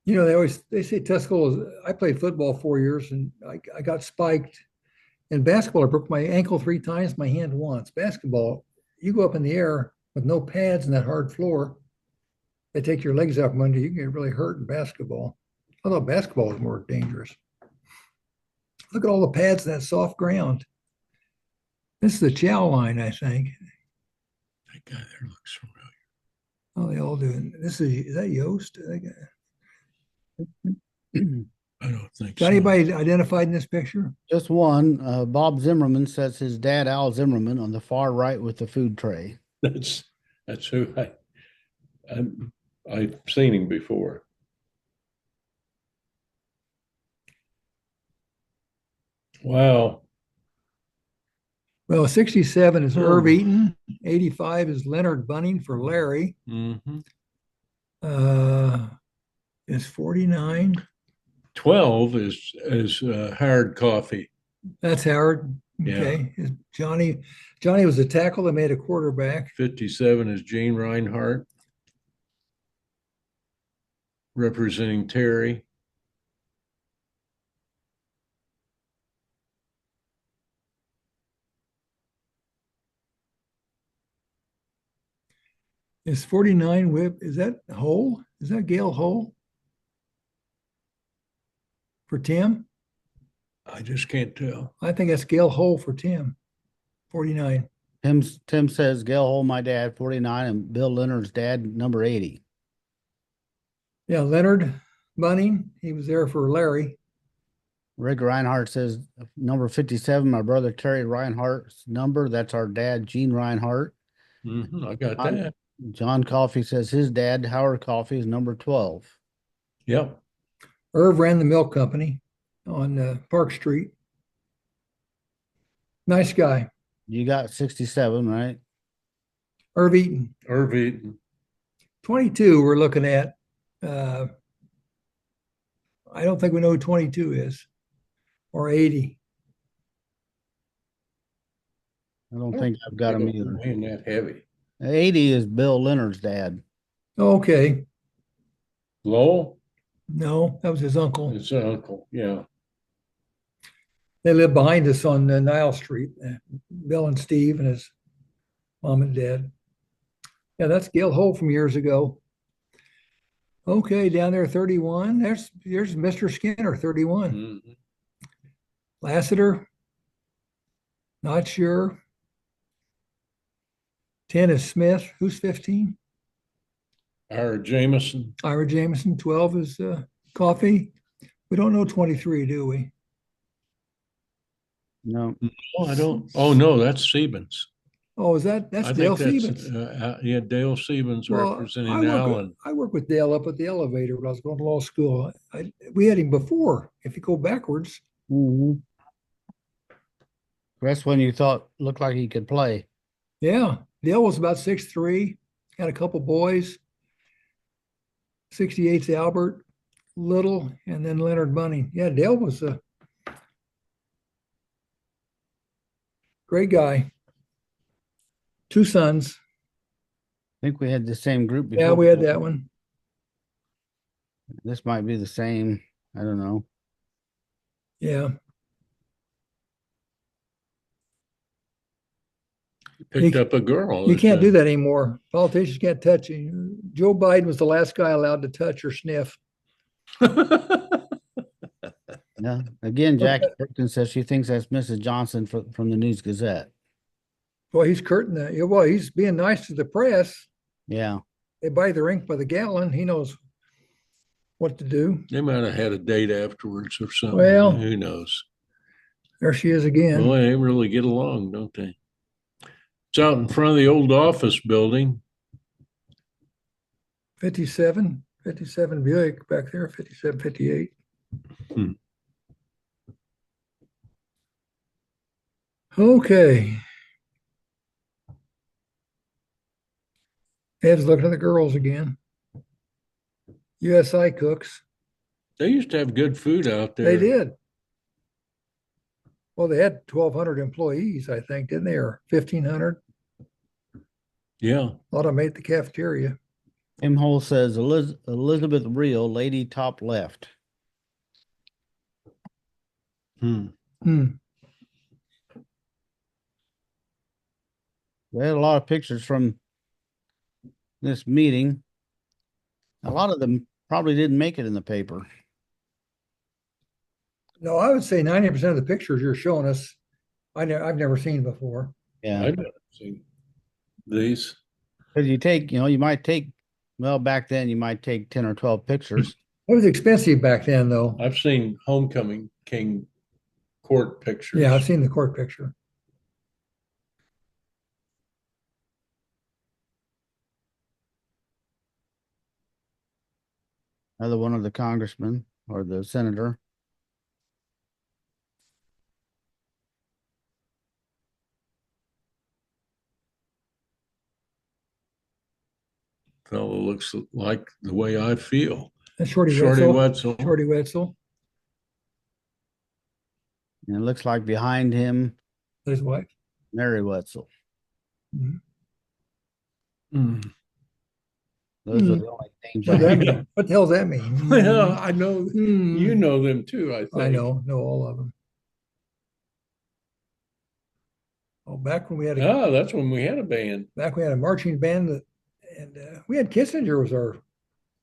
You know, they say Tuscola. I played football 4 years, and I got spiked. In basketball, I broke my ankle 3 times, my hand once. Basketball, you go up in the air with no pads in that hard floor. They take your legs out from under you. You can get really hurt in basketball. I thought basketball was more dangerous. Look at all the pads in that soft ground. This is the chow line, I think. That guy there looks familiar. Oh, they all do. Is that Yost? I don't think Got anybody identified in this picture? Just one. Bob Zimmerman says his dad, Al Zimmerman, on the far right with the food tray. That's who I've seen him before. Wow. Well, 67 is Irv Eaton. 85 is Leonard Bunning for Larry. Mm-hmm. Is 49. 12 is Howard Coffey. That's Howard. Okay. Yeah. Johnny was a tackle that made a quarterback. 57 is Gene Reinhardt, representing Terry. Is 49 Whip? Is that Hole? Is that Gail Hole? For Tim? I just can't tell. I think that's Gail Hole for Tim. 49. Tim says Gail Hole, my dad, 49, and Bill Leonard's dad, number 80. Yeah, Leonard Bunning, he was there for Larry. Rick Reinhardt says number 57, my brother Terry Reinhardt's number. That's our dad, Gene Reinhardt. Mm-hmm, I got that. John Coffey says his dad, Howard Coffey, is number 12. Yep. Irv ran the milk company on Park Street. Nice guy. You got 67, right? Irv Eaton. 22 we're looking at. I don't think we know who 22 is. Or 80. I don't think I've got him either. Ain't that heavy. 80 is Bill Leonard's dad. Okay. Lowell? No, that was his uncle. His uncle, yeah. They live behind us on Nile Street. Bill and Steve and his mom and dad. Yeah, that's Gail Hole from years ago. Okay, down there, 31. There's Mr. Skinner, 31. Mm-hmm. Lassiter, not sure. 10 is Smith. Who's 15? Ira Jameson. 12 is Coffee. We don't know 23, do we? No. Oh, I don't. Oh, no, that's Siebens. Oh, that's Dale Siebens? Yeah, Dale Siebens representing Allen. I worked with Dale up at the elevator when I was going to law school. We had him before. If you go backwards. Mm-hmm. That's when you thought looked like he could play. Yeah, Dale was about 6'3", had a couple boys. 68's Albert, Little, and then Leonard Bunning. Yeah, Dale was a great guy. 2 sons. I think we had the same group before. Yeah, we had that one. This might be the same. I don't know. Yeah. Picked up a girl. You can't do that anymore. Politicians can't touch you. Joe Biden was the last guy allowed to touch or sniff. Yeah. Again, Jackie Perkins says she thinks that's Mrs. Johnson from the News Gazette. Well, he's curtain that. Well, he's being nice to the press. Yeah. They buy their ink by the gallon. He knows what to do. They might have had a date afterwards or something. Well, who knows? There she is again. Boy, they really get along, don't they? It's out in front of the old office building. 57 Buick back there, 57, 58. Okay. Ed's looking at the girls again. USI cooks. They used to have good food out there. They did. Well, they had 1,200 employees, I think, didn't they? Or 1,500. Yeah. A lot of them ate at the cafeteria. Tim Hole says Elizabeth Reel, lady top left. Hmm. We had a lot of pictures from this meeting. A lot of them probably didn't make it in the paper. No, I would say 90% of the pictures you're showing us, I've never seen before. Yeah. I've never seen these. Because you might take, well, back then you might take 10 or 12 pictures. It was expensive back then, though. I've seen homecoming king court pictures. Yeah, I've seen the court picture. Another one of the congressmen or the senator. Fellow looks like the way I feel. That's Shorty Wetzel. Shorty Wetzel. And it looks like behind him, His wife. Mary Wetzel. Mhm. Those are the only names What I does that have. mean? What the hell does that mean? Well, I know Hmm. you know them too, I think. I know all of them. Oh, back when we had That's when we had a band. a marching band and we had Kissinger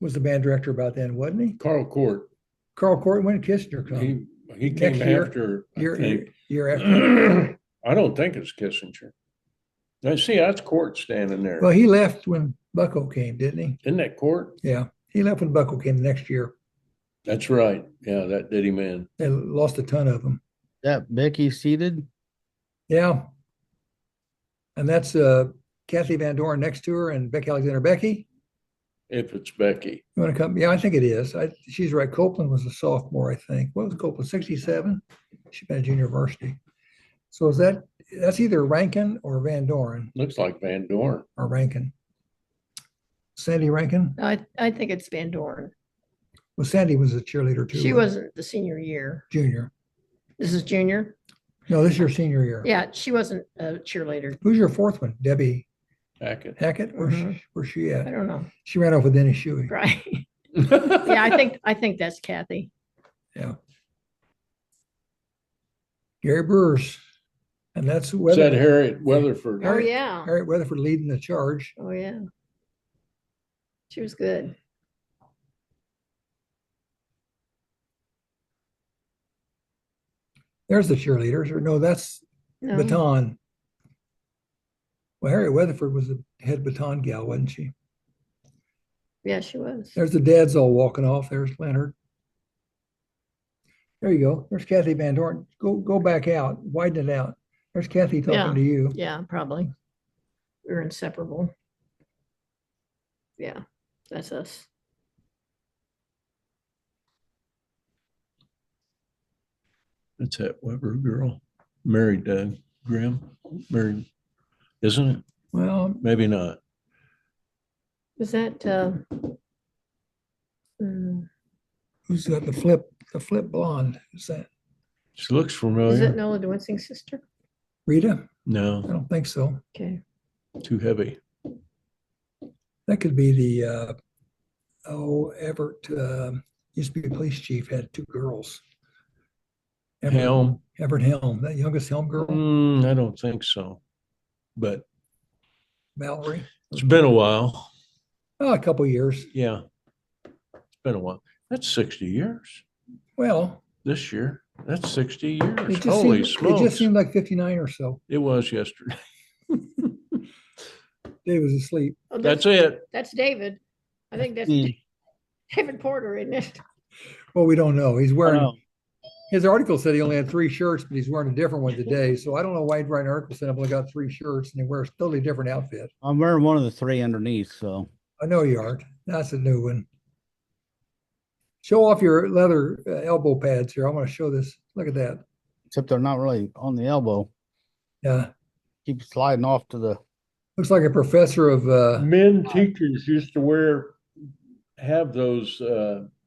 was the band director about then, wasn't he? Carl Court. Carl Court, when did Kissinger come? He came Next year? after, I Year think. after. I don't think it's Kissinger. Now, see, that's Court standing there. Well, he left when Bucko came, didn't he? Isn't that Court? Yeah, he left when Bucko came the next year. That's right. Yeah, that did him in. They lost a ton of them. That Becky seated. Yeah. And that's Kathy Van Dorn next to her and Becky Alexander. Becky, If it's Becky. you want to come? Yeah, I think it is. She's right. Copeland was a sophomore, I think. What was Copeland? 67? She's been at junior varsity. So that's either Rankin or Van Dorn Looks like Van Dorn. or Rankin. Sandy Rankin? I think it's Van Dorn. Well, Sandy was a cheerleader too. She wasn't the senior year. Junior. This is junior. No, this is your senior year. Yeah, she wasn't a cheerleader. Who's your fourth one? Debbie Hackett. Hackett? Where's she I at? don't know. She ran off with Denny Shuey. Right. Yeah, I think that's Kathy. Yeah. Gary Brewers. And that's Is that Harriet Weatherford? Oh, yeah. Harriet Weatherford leading the charge. Oh, yeah. She was good. There's the cheerleaders. Or no, that's No. baton. Well, Harriet Weatherford was the head baton gal, wasn't she? Yeah, she was. There's the dads all walking off. There's Leonard. There you go. There's Kathy Van Dorn. Go back out. Widen it out. There's Kathy talking Yeah. to you. Yeah, probably. We were inseparable. Yeah, that's us. That's that Weber girl. Married Doug. Grim, or isn't it? Well, Maybe not. Was that, mm, who's got the flip blonde? Is that She looks is it familiar. Nola Dewinsing's sister? Rita? I No, don't think so. Okay. too heavy. That could be the Everett used to be a police chief, had two girls. Helm. Everett Helm, that youngest Helm girl, I don't think so. But Valerie. it's been a while. Oh, a couple years. Yeah. It's been a while. That's 60 years Well, this year. That's 60 years. it just Holy it smokes. just seemed like 59 or so. It was yesterday. Dave was asleep. Oh, That's it. That's David. I think that's Me. David Porter, isn't it? Well, we don't know. He's I wearing know. his article said he only had 3 shirts, but he's wearing a different one today. So I don't know why he'd write an article saying I've only got 3 shirts and he wears a totally different outfit. I'm wearing one of the 3 underneath, so I know you aren't. That's a new one. Show off your leather elbow pads here. I want to show this. Look at that. except they're not really on the elbow. Yeah. Keep sliding off to the Looks like a professor of Men teachers used to have those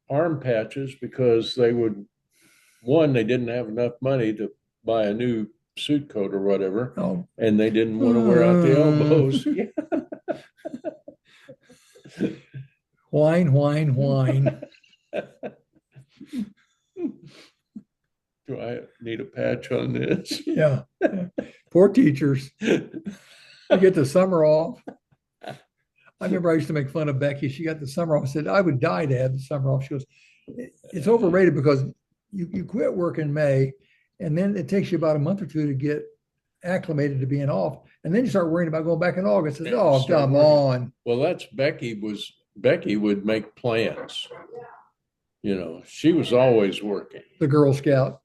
arm patches because they didn't have enough money to buy a new suit coat or whatever, oh, and they didn't want to wear out the elbows. whine, whine, whine. Do I need a patch on this? Yeah. Poor teachers. You get the summer off. I remember I used to make fun of Becky. She got the summer off. I said, I would die to have the summer off. She goes, it's overrated because you quit work in May and then it takes you about a month or 2 to get acclimated to being off. And then you start worrying about going back in August. I said, oh, come on. Well, that's Becky would make plans. She was always working. The Girl Scout.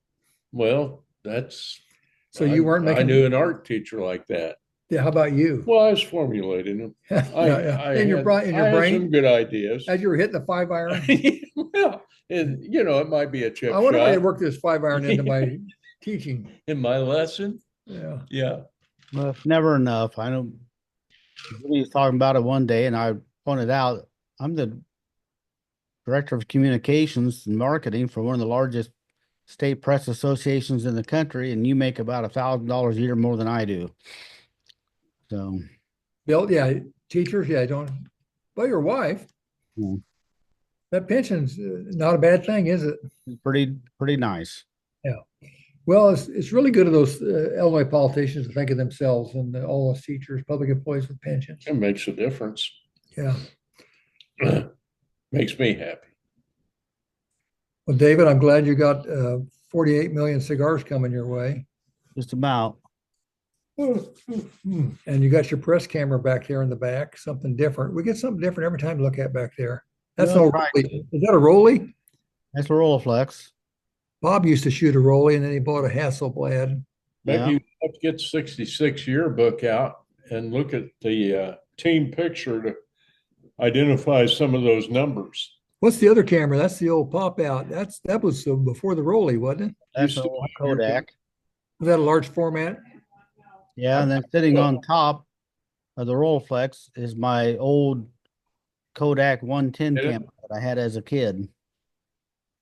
Well, that's So you weren't I making. knew an art teacher like that. Yeah, how about you? Well, I was formulating them. In your I had brain, some good ideas. as you were hitting the 5-iron. Well, and it might be a chip I wonder if I shot could work this 5-iron into my teaching. in my lesson. Yeah. Yeah. well, it's never enough. I know he was talking about it one day, and I pointed out I'm the director of communications and marketing for one of the largest state press associations in the country, and you make about $1,000 a year more than I do. So Bill, yeah, teachers, yeah, don't. Well, your wife, Hmm. that pension's not a bad thing, is it? it's pretty nice. Well, it's really good of those Illinois politicians to think of themselves and all those teachers, public employees with pensions. It makes a difference. Yeah. Makes me happy. Well, David, I'm glad you got 48 million cigars coming your way. Just about. And you got your press camera back there in the back, something different. We get something different every time to look at back there. That's Well, no right. Rollie. Is that a Rollie? That's a Rolleiflex. Bob used to shoot a Rollie and then he bought a Hasselblad. Maybe Yeah. you have to get 66 yearbook out and look at the team picture to identify some of those numbers. What's the other camera? That's the old pop out. That was before the Rollie, wasn't it? That's Used a to old be your- Kodak. Was that a large format? Yeah, and then sitting on top of the Rolleiflex is my old Kodak 110 Get it? camera that I had as a kid.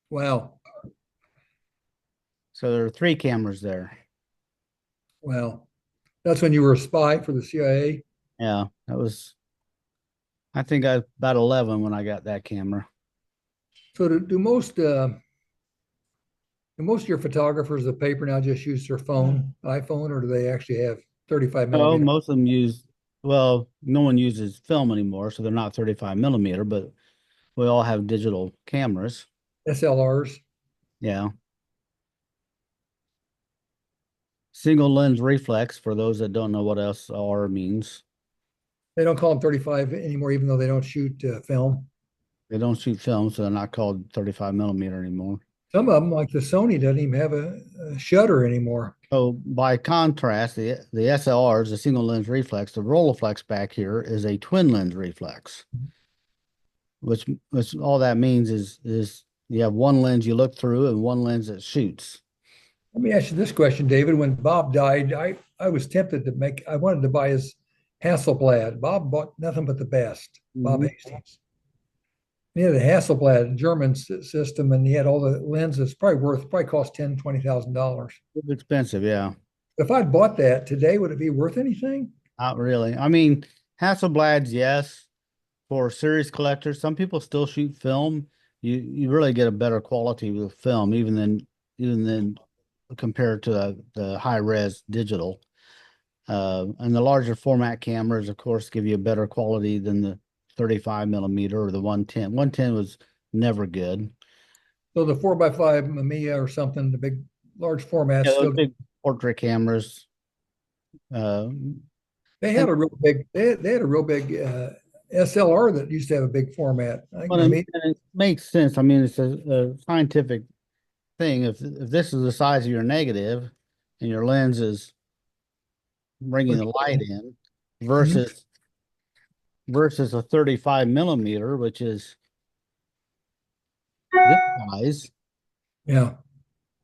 Wow. So there are 3 cameras there. Wow. That's when you were a spy for the CIA. Yeah, I think I was about 11 when I got that camera. So do most of your photographers of paper now just use their phone, iPhone, or do they actually have 35 No, millimeter? most of them no one uses film anymore, so they're not 35 millimeter, but we all have digital cameras. SLRs? Yeah. Single lens reflex, for those that don't know what SLR means. They don't call them 35 anymore, even though they don't shoot film. They don't shoot film, so they're not called 35 millimeter anymore. Some of them, like the Sony, doesn't even have a shutter anymore. So by contrast, the SLR is a single lens reflex. The Rolleiflex back here is a twin lens reflex, which all that means is you have one lens you look through and one lens that shoots. Let me ask you this question, David. When Bob died, I I was tempted to make, I wanted to buy his Hasselblad. Bob bought nothing but the best, Bob Mhm. Hastings. He had a Hasselblad German system, and he had all the lenses, probably cost $10,000, $20,000. It's expensive, yeah. If I'd bought that today, would it be worth anything? Not really. I mean, Hasselblad's, yes, for series collectors. Some people still shoot film. You really get a better quality with film, even than compared to the high res digital. And the larger format cameras, of course, give you a better quality than the 35 millimeter or the 110. 110 was never good. So the 4x5 Mamiya or something, the big, large format, Yeah, those still, big portrait cameras. Uh, they had and a real big, they had a real big SLR that used to have a big format. I think But it, Mamiya, and it makes sense. I mean, it's a scientific thing. If this is the size of your negative and your lens is bringing the light in Mhm. versus a 35 millimeter, which is this size, Yeah,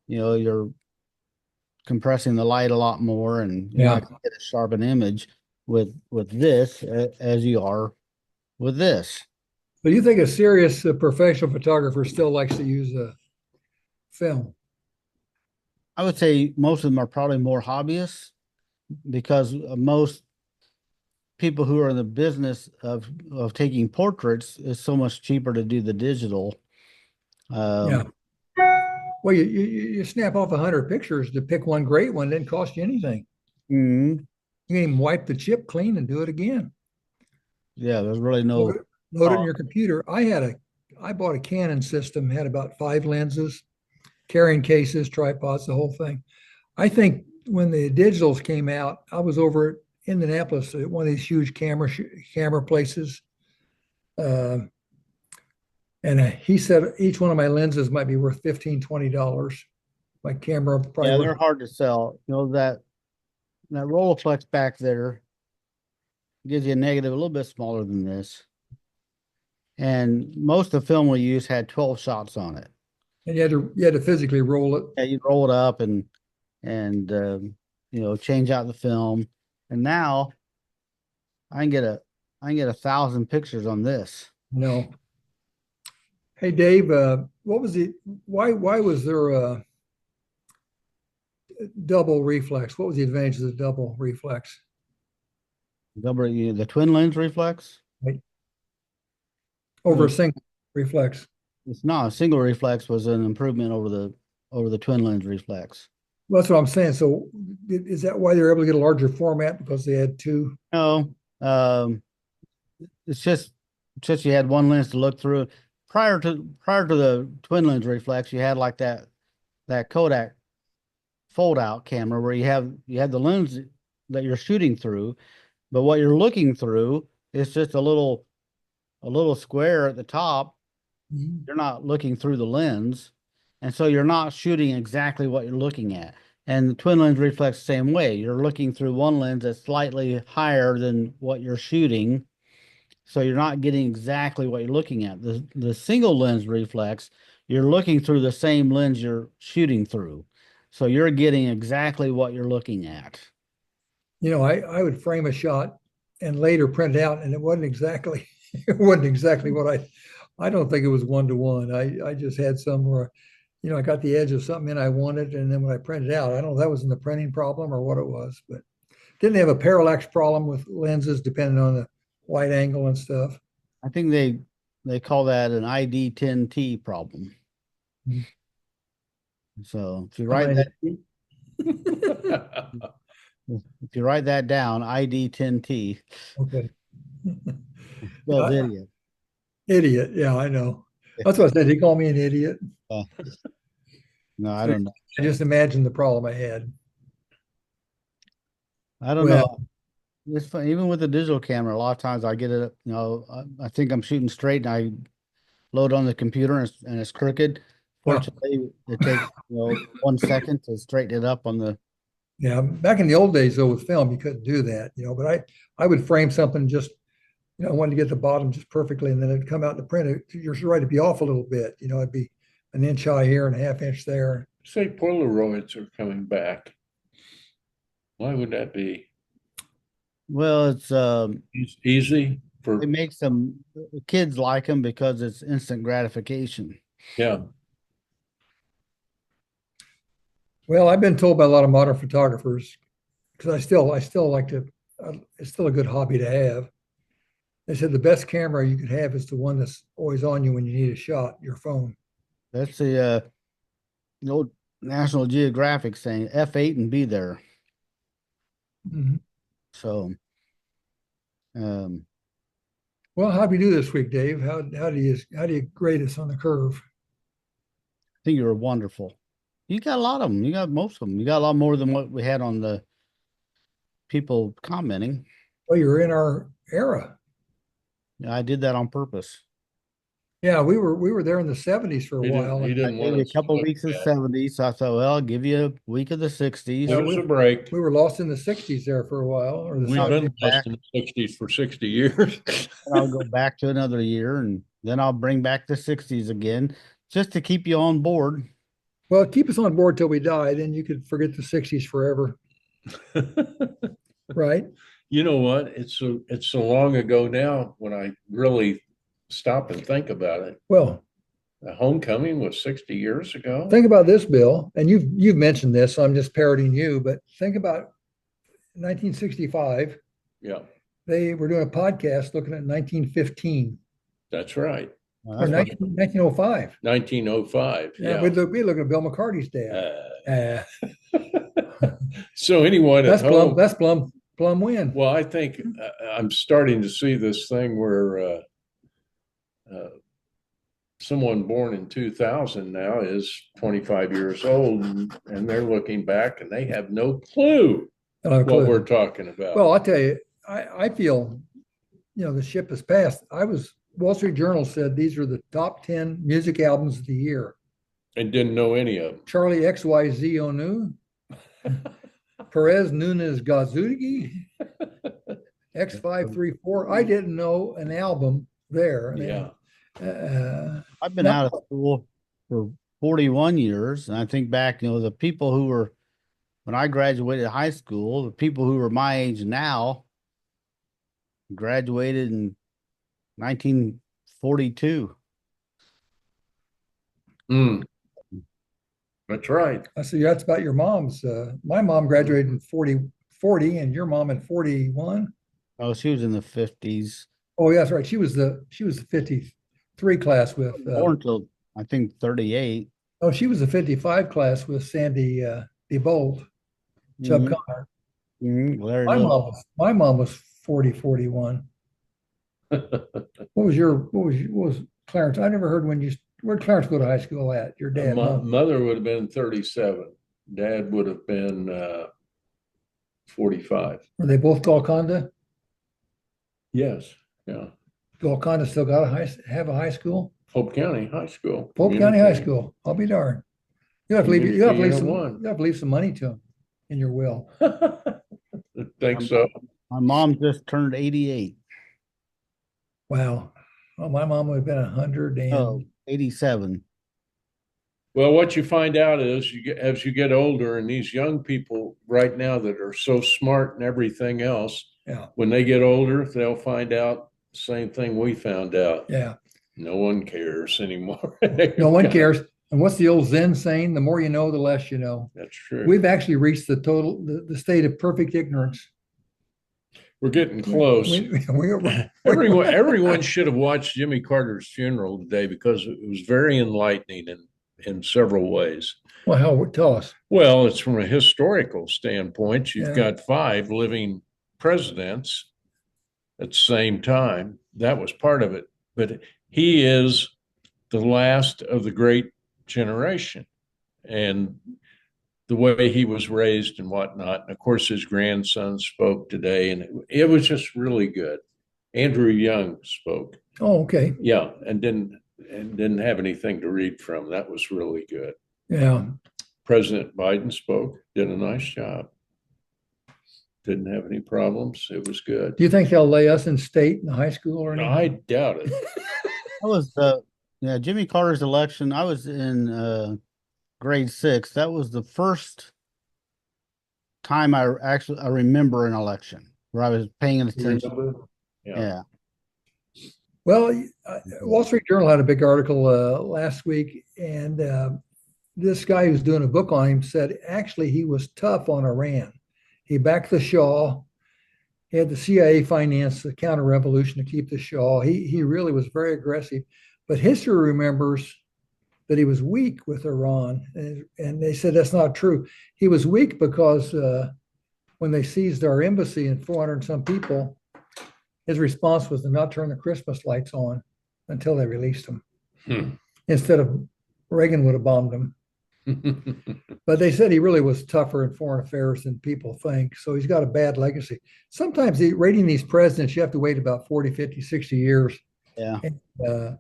you're compressing the light a lot more and you're yeah. not going to get as sharp an image with this as you are with this. But you think a serious professional photographer still likes to use a film? I would say most of them are probably more hobbyists because most people who are in the business of taking portraits, it's so much cheaper to do the digital. Yeah. Um, Well, you snap off 100 pictures to pick one great one, didn't cost you anything. mhm. You can even wipe the chip clean and do it again. Yeah, there's really Load no it, load it in cost. your computer. I bought a Canon system, had about 5 lenses, carrying cases, tripods, the whole thing. I think when the digitals came out, I was over at Indianapolis at one of these huge camera places, uh, and he said each one of my lenses might be worth $15, $20. My camera probably Yeah, worth. they're hard to sell. That Rolleiflex back there gives you a negative a little bit smaller than this. And most of the film we use had 12 shots on it. And you had to physically roll it. Yeah, you roll it up and change out the film. And now I can get a 1,000 pictures on this. No. Hey Dave, what was the why was there a double reflex? What was the advantage of the double reflex? The twin lens reflex. Right. It Over a was single reflex. It's not a single reflex was an improvement over the twin lens reflex. Well, that's what I'm saying. So is that why they're able to get a larger format because they had two? No, it's just you had one lens to look through. Prior to the twin lens reflex, you had like that Kodak fold out camera where you had the lens that you're shooting through, but what you're looking through is just a little square at the top. Mhm. You're not looking through the lens, and so you're not shooting exactly what you're looking at. And the twin lens reflex the same way. You're looking through one lens that's slightly higher than what you're shooting, so you're not getting exactly what you're looking at. The single lens reflex, you're looking through the same lens you're shooting through, so you're getting exactly what you're looking at. I would frame a shot and later print it out, and it wasn't exactly it wasn't exactly what I don't think it was 1-to-1. I just had some where I got the edge of something in I wanted, and then when I printed out, I don't know if that was in the printing problem or what it was, but didn't have a parallax problem with lenses depending on the wide angle and stuff. I think they call that an ID10T problem. Mhm. So if you Am write I that an if you write that down, ID10T, okay. spells I- idiot. Idiot. Yeah, I know. That's what I said. He called me an idiot. Uh, no, I So don't know. I just imagined the problem I had. I don't Well, know. It's fun. Even with the digital camera, a lot of times I get it, I think I'm shooting straight and I load on the computer and it's crooked. yeah, Fortunately, it takes, 1 second to straighten it up on the, yeah. Back in the old days, though, with film, you couldn't do that, but I would frame something just, I wanted to get the bottom just perfectly, and then it'd come out in the print. You're right, it'd be off a little bit, it'd be an inch high here and a half inch there. Say Polaroids are coming back. Why would that be? Well, it's Easy for, it makes them kids like them because it's instant gratification. yeah. Well, I've been told by a lot of modern photographers, because I still like to, it's still a good hobby to have. They said the best camera you could have is the one that's always on you when you need a shot, your phone. That's the old National Geographic saying F8 and be there. Mhm. So um, Well, how'd we do this week, Dave? How do you grade us on the curve? I think you were wonderful. You got a lot of them. You got most of them. You got a lot more than what we had on the people commenting. Well, you're in our era. I did that on purpose. Yeah, we were there in the 70s for a He while. didn't, he I didn't gave want you a us to couple of look weeks of bad. 70s. So I thought, well, I'll give you a week of the 60s. Give Yeah, us a break. we were lost in the 60s there for a while, or the We've I'll been go 70s. lost back in the 60s for 60 years. and I'll go back to another year and then I'll bring back the 60s again just to keep you on board. Well, keep us on board till we die, then you could forget the 60s forever, right? You know what? It's so long ago now when I really stop and think about it. Well, The homecoming was 60 years ago. think about this, Bill, and you've mentioned this, so I'm just parroting you, but think about 1965. Yeah, They were doing a podcast looking at 1915 that's right. or That's what 1905. 1905. Yeah, Yeah. we'd look at Bill McCarty's dad. So anyone at That's Plum. home, That's Plum win. well, I think I'm starting to see this thing where uh, someone born in 2000 now is 25 years old, and they're looking back and they have no clue I don't have a what clue. we're talking about. Well, I'll tell you, I feel, the ship has passed. Wall Street Journal said these are the top 10 music albums of the year. And didn't know any of Charlie XYZ Onu, Perez Nunez Gazugi, X534. I didn't know an album there. them. Yeah. I've been Not- out of school for 41 years. And I think back, the people who were, when I graduated high school, the people who are my age now graduated in 1942. Mm. That's right. I said, that's about your mom's. My mom graduated in 40, and your mom in 41. Oh, she was in the 50s, Oh, yeah, that's right. She was the 53 class with, born till I think 38. oh, she was the 55 class with Sandy DeBolt, Chubb Mhm. Connor. Larry My Little. mom was 40, 41. What was Clarence? I never heard where'd Clarence go to high school at? Your dad, huh? Mother would have been 37. Dad would have been 45. Were they both Golconda? Yes. Yeah. Golconda still have a high school? Hope County High School. Pope County High School. I'll be darned. You have to leave. You have to leave some. One. You have to leave some money to him in your will. Think so. My mom just turned 88. Wow. Well, my mom would have been 100 Oh, and 87. Well, what you find out is as you get older, and these young people right now that are so smart and everything else, yeah, when they get older, they'll find out the same thing we found out. yeah. No one cares anymore. No one cares. And what's the old Zen saying? The more you know, the less you know. That's true. We've actually reached the state of perfect ignorance. We're getting close. Everyone should have watched Jimmy Carter's funeral today because it was very enlightening in several ways. Well, hell, tell us. Well, it's from a historical standpoint. You've Yeah. got 5 living presidents at the same time. That was part of it. But he is the last of the great generation. And the way he was raised and whatnot. And of course, his grandson spoke today, and it was just really good. Andrew Young spoke. Oh, okay. Yeah, and didn't have anything to read from. That was really good. Yeah. President Biden spoke, did a nice job. Didn't have any problems. It was good. Do you think they'll lay us in state in high school or anything? I doubt it. That was Jimmy Carter's election. I was in grade 6. That was the first time I remember an election where I was paying attention. Remember? Yeah. Well, Wall Street Journal had a big article last week, and this guy who's doing a book on him said actually he was tough on Iran. He backed the Shah. He had the CIA finance the counter-revolution to keep the Shah. He really was very aggressive. But history remembers that he was weak with Iran. And they said that's not true. He was weak because when they seized our embassy and 400 and some people, his response was to not turn the Christmas lights on until they released them. Instead of Reagan would have bombed them. But they said he really was tougher in foreign affairs than people think. So he's got a bad legacy. Sometimes rating these presidents, you have to wait about 40, 50, 60 years. Yeah. And,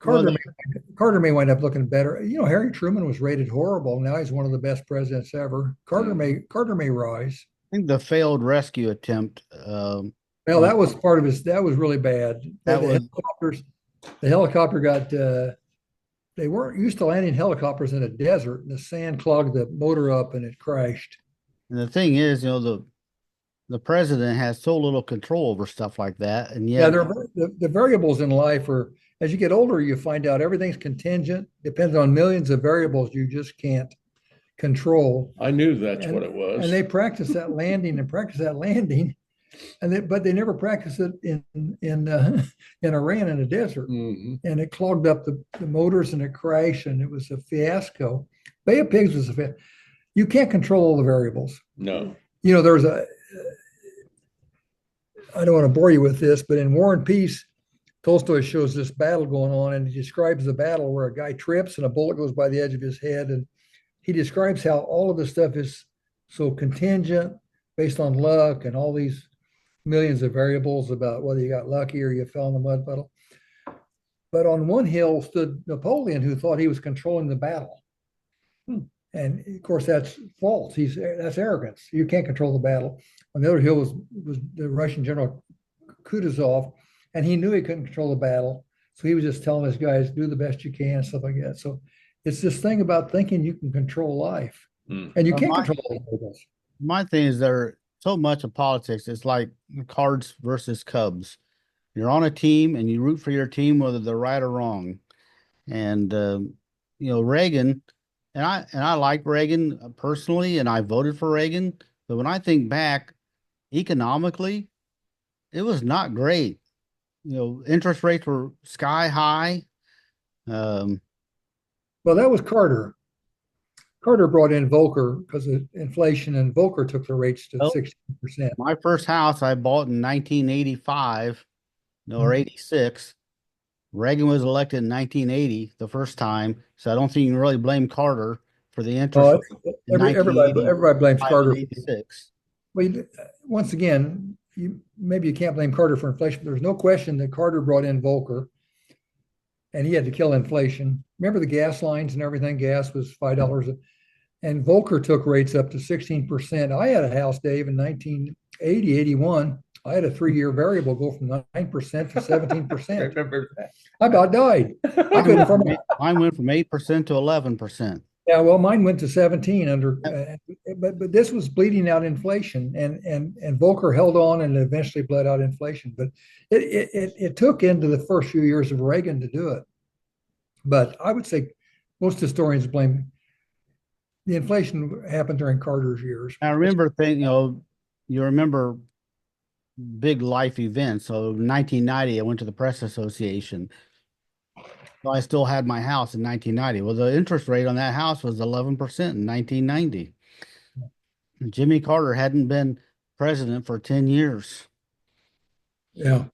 Carter may wind up looking better. You know, Harry Truman was rated horrible. Now he's one of the best presidents ever. Carter may rise. I think the failed rescue attempt. Well, that was part of his. That was really bad. The helicopter got. They weren't used to landing helicopters in a desert, and the sand clogged the motor up, and it crashed. And the thing is, the president has so little control over stuff like that, and yet, the variables in life are. As you get older, you find out everything's contingent, depends on millions of variables you just can't control. I knew that's what it was. And they practice that landing, but they never practice it in Iran in a desert. Mm-hmm. And it clogged up the motors and it crashed, and it was a fiasco. Bay of Pigs was a fiasco. You can't control all the variables. No. You know, I don't want to bore you with this, but in War and Peace, Tolstoy shows this battle going on, and he describes the battle where a guy trips and a bullet goes by the edge of his head. And he describes how all of this stuff is so contingent, based on luck, and all these millions of variables about whether you got lucky or you fell in the mud puddle. But on one hill stood Napoleon, who thought he was controlling the battle. And of course, that's false. That's arrogance. You can't control the battle. On the other hill was the Russian general Kutuzov, and he knew he couldn't control the battle. So he was just telling his guys, do the best you can, stuff like that. So it's this thing about thinking you can control life. And you can't control all the variables. My thing is there so much of politics. It's like Cards versus Cubs. You're on a team and you root for your team, whether they're right or wrong. And, Reagan, and I like Reagan personally, and I voted for Reagan. But when I think back economically, it was not great. Interest rates were sky high. Well, that was Carter. Carter brought in Volcker because of inflation, and Volcker took the rates to 16%. My first house I bought in 1985, or 86. Reagan was elected in 1980, the first time. So I don't think you can really blame Carter for the interest rate. Everybody blames Carter. 86. Well, once again, maybe you can't blame Carter for inflation, but there's no question that Carter brought in Volcker, and he had to kill inflation. Remember the gas lines and everything? Gas was $5, and Volcker took rates up to 16%. I had a house, Dave, in 1980, 81. I had a 3-year variable go from 9% to 17%. I remember that. I about died. Mine went from 8% to 11%. Yeah, well, mine went to 17 but this was bleeding out inflation, and Volcker held on and eventually bled out inflation. But it took into the first few years of Reagan to do it. But I would say most historians blame the inflation happened during Carter's years. I remember you remember big life events. So in 1990, I went to the Press Association. So I still had my house in 1990. Well, the interest rate on that house was 11% in 1990. Jimmy Carter hadn't been president for 10 years. Yeah.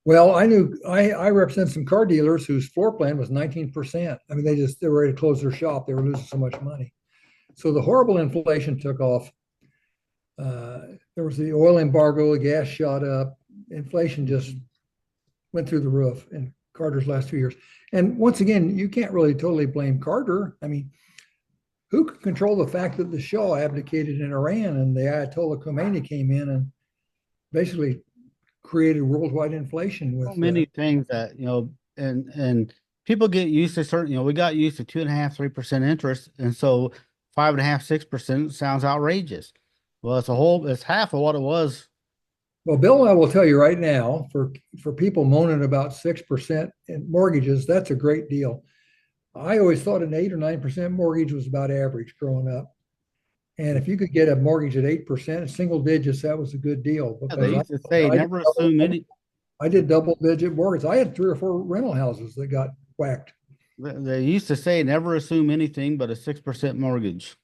Well, I represent some car dealers whose floor plan was 19%. I mean, they were ready to close their shop. They were losing so much money. So the horrible inflation took off. There was the oil embargo, the gas shot up. Inflation just went through the roof in Carter's last 2 years. And once again, you can't really totally blame Carter. I mean, who could control the fact that the Shah abdicated in Iran and the Ayatollah Khomeini came in and basically created worldwide inflation with so many things that, and people get used to certain, we got used to 2.5%, 3% interest. And so 5.5%, 6% sounds outrageous. Well, it's half of what it was. Well, Bill, I will tell you right now, for people moaning about 6% in mortgages, that's a great deal. I always thought an 8 or 9% mortgage was about average growing up. And if you could get a mortgage at 8%, single digits, that was a good deal They because used to say never assume any. I did double digit mortgages. I had 3 or 4 rental houses that got whacked. They used to say never assume anything but a 6% mortgage.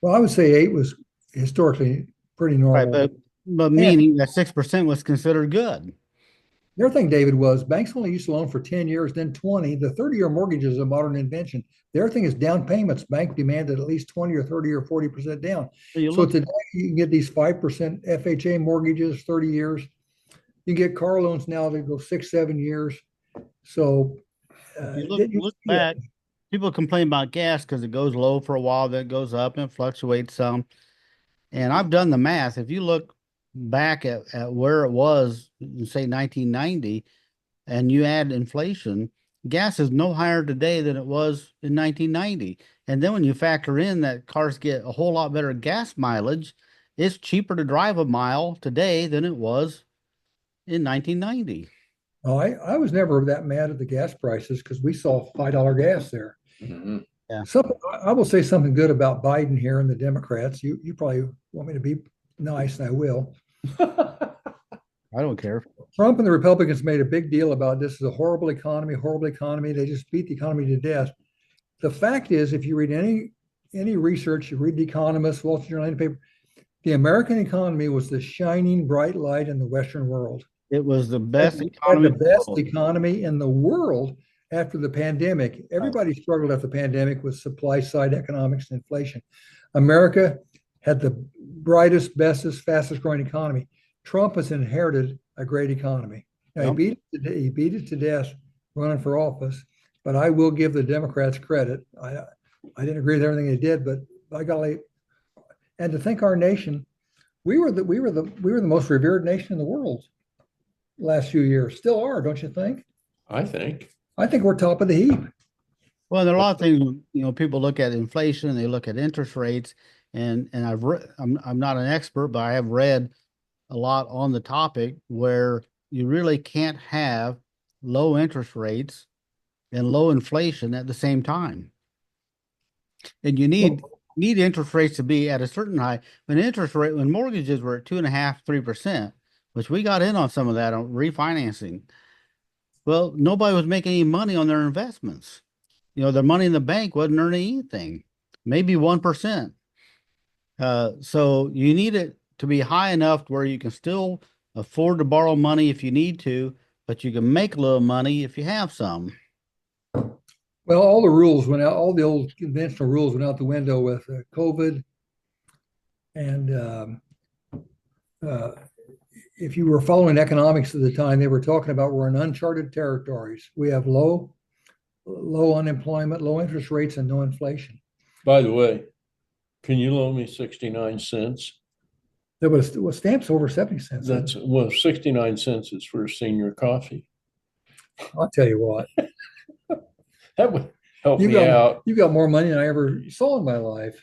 Well, I would say 8 was historically pretty Right, normal. but And meaning that 6% was considered good. the other thing, David, was banks only used to loan for 10 years, then 20. The 30-year mortgage is a modern invention. The other thing is down payments. Bank demanded at least 20 or 30 or 40% down. So you So look, today you can get these 5% FHA mortgages, 30 years. You can get car loans now that go 6, 7 years. So if you it didn't used look to be that. back, people complain about gas because it goes low for a while, then it goes up and fluctuates some. And I've done the math. If you look back at where it was in say 1990 and you add inflation, gas is no higher today than it was in 1990. And then when you factor in that cars get a whole lot better gas mileage, it's cheaper to drive a mile today than it was in 1990. Oh, I was never that mad at the gas prices because we saw $5 gas there. Mhm. Yeah, Something I will say something good about Biden here and the Democrats. You probably want me to be nice, and I will. I don't care. Trump and the Republicans made a big deal about this is a horrible economy, horrible economy. They just beat the economy to death. The fact is, if you read any research, you read The Economist, Wall Street Journal, any paper, the American economy was the shining bright light in the Western world. It was the Had best had economy the in the best world. economy in the world after the pandemic. Everybody struggled after the pandemic with supply side economics and inflation. America had the brightest, bestest, fastest growing economy. Trump has inherited a great economy. Now, Yep. he beat it to death running for office, but I will give the Democrats credit. I didn't agree with everything they did, but by golly, and to think our nation, we were the most revered nation in the world last few years. Still are, don't you think? I think. I think we're top of the heap. Well, there are a lot of things, people look at inflation, they look at interest rates, and I'm not an expert, but I have read a lot on the topic where you really can't have low interest rates and low inflation at the same time. And you need interest rates to be at a certain high. When mortgages were at 2.5%, 3%, which we got in on some of that on refinancing. Well, nobody was making any money on their investments. Their money in the bank wasn't earning anything, maybe 1%. So you need it to be high enough where you can still afford to borrow money if you need to, but you can make a little money if you have some. Well, all the rules went out, all the old conventional rules went out the window with COVID. And uh, if you were following economics at the time, they were talking about we're in uncharted territories. We have low unemployment, low interest rates, and no inflation. By the way, can you loan me 69 cents? There was stamps over 70 cents. That's, well, 69 cents is for a senior coffee. I'll tell you what, That would help you me got out. you got more money than I ever saw in my life.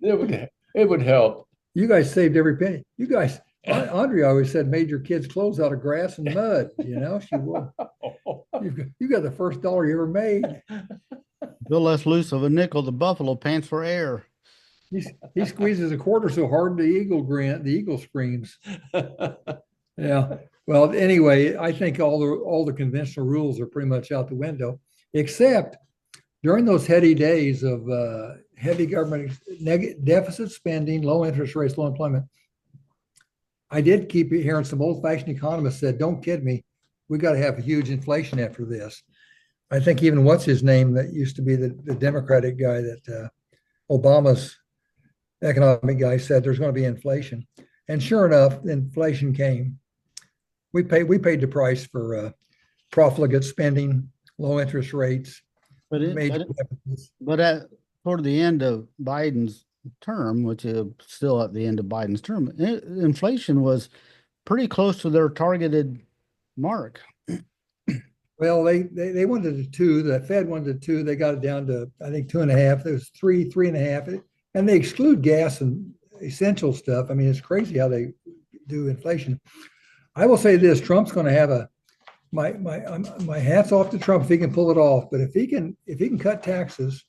It would help. You guys saved every penny. You guys, Andrea always said, made your kids' clothes out of grass and mud. She will. You got the first dollar you ever made. Bill less loose of a nickel, the buffalo pants for air. He squeezes a quarter so hard the eagle screams. Yeah. Well, anyway, I think all the conventional rules are pretty much out the window, except during those heady days of heavy government deficit spending, low interest rates, low employment. I did keep hearing some old-fashioned economists said, "Don't kid me, we got to have a huge inflation after this." I think even what's his name that used to be the Democratic guy that Obama's economic guy said there's going to be inflation, and sure enough, inflation came. We paid the price for profligate spending, low interest rates, But major it, deficits. but at toward the end of Biden's term, which is still at the end of Biden's term, inflation was pretty close to their targeted mark. Well, they wanted a two. The Fed wanted a two. They got it down to, I think, 2.5. There was three, 3.5, and they exclude gas and essential stuff. I mean, it's crazy how they do inflation. I will say this: Trump's going to have a my hats off to Trump if he can pull it off. But if he can cut taxes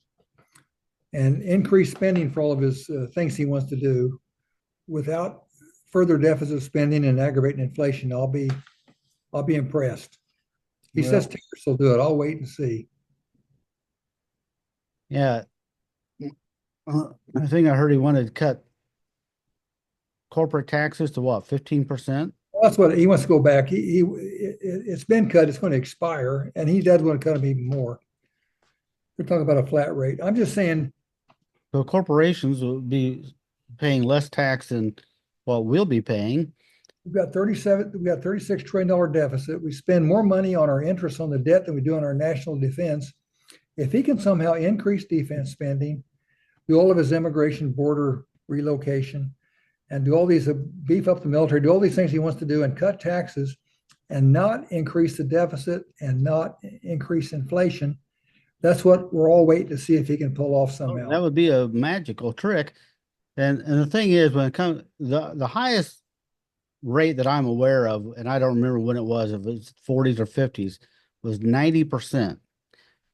and increase spending for all of his things he wants to do without further deficit spending and aggravating inflation, I'll be impressed. He Well, says tariffs will do it. I'll wait and see. yeah, I think I heard he wanted to cut corporate taxes to what, 15%? Well, that's what he wants to go back. It's been cut. It's going to expire, and he does want to cut them even more. We're talking about a flat rate. I'm just saying, So corporations will be paying less tax than what we'll be paying. we've got $36 trillion deficit. We spend more money on our interest on the debt than we do on our national defense. If he can somehow increase defense spending, do all of his immigration border relocation, and do all these beef up the military, do all these things he wants to do, and cut taxes, and not increase the deficit and not increase inflation. That's what we're all waiting to see if he can pull off somehow. That would be a magical trick. And the thing is, when it comes, the highest rate that I'm aware of, and I don't remember when it was, if it's 40s or 50s, was 90%.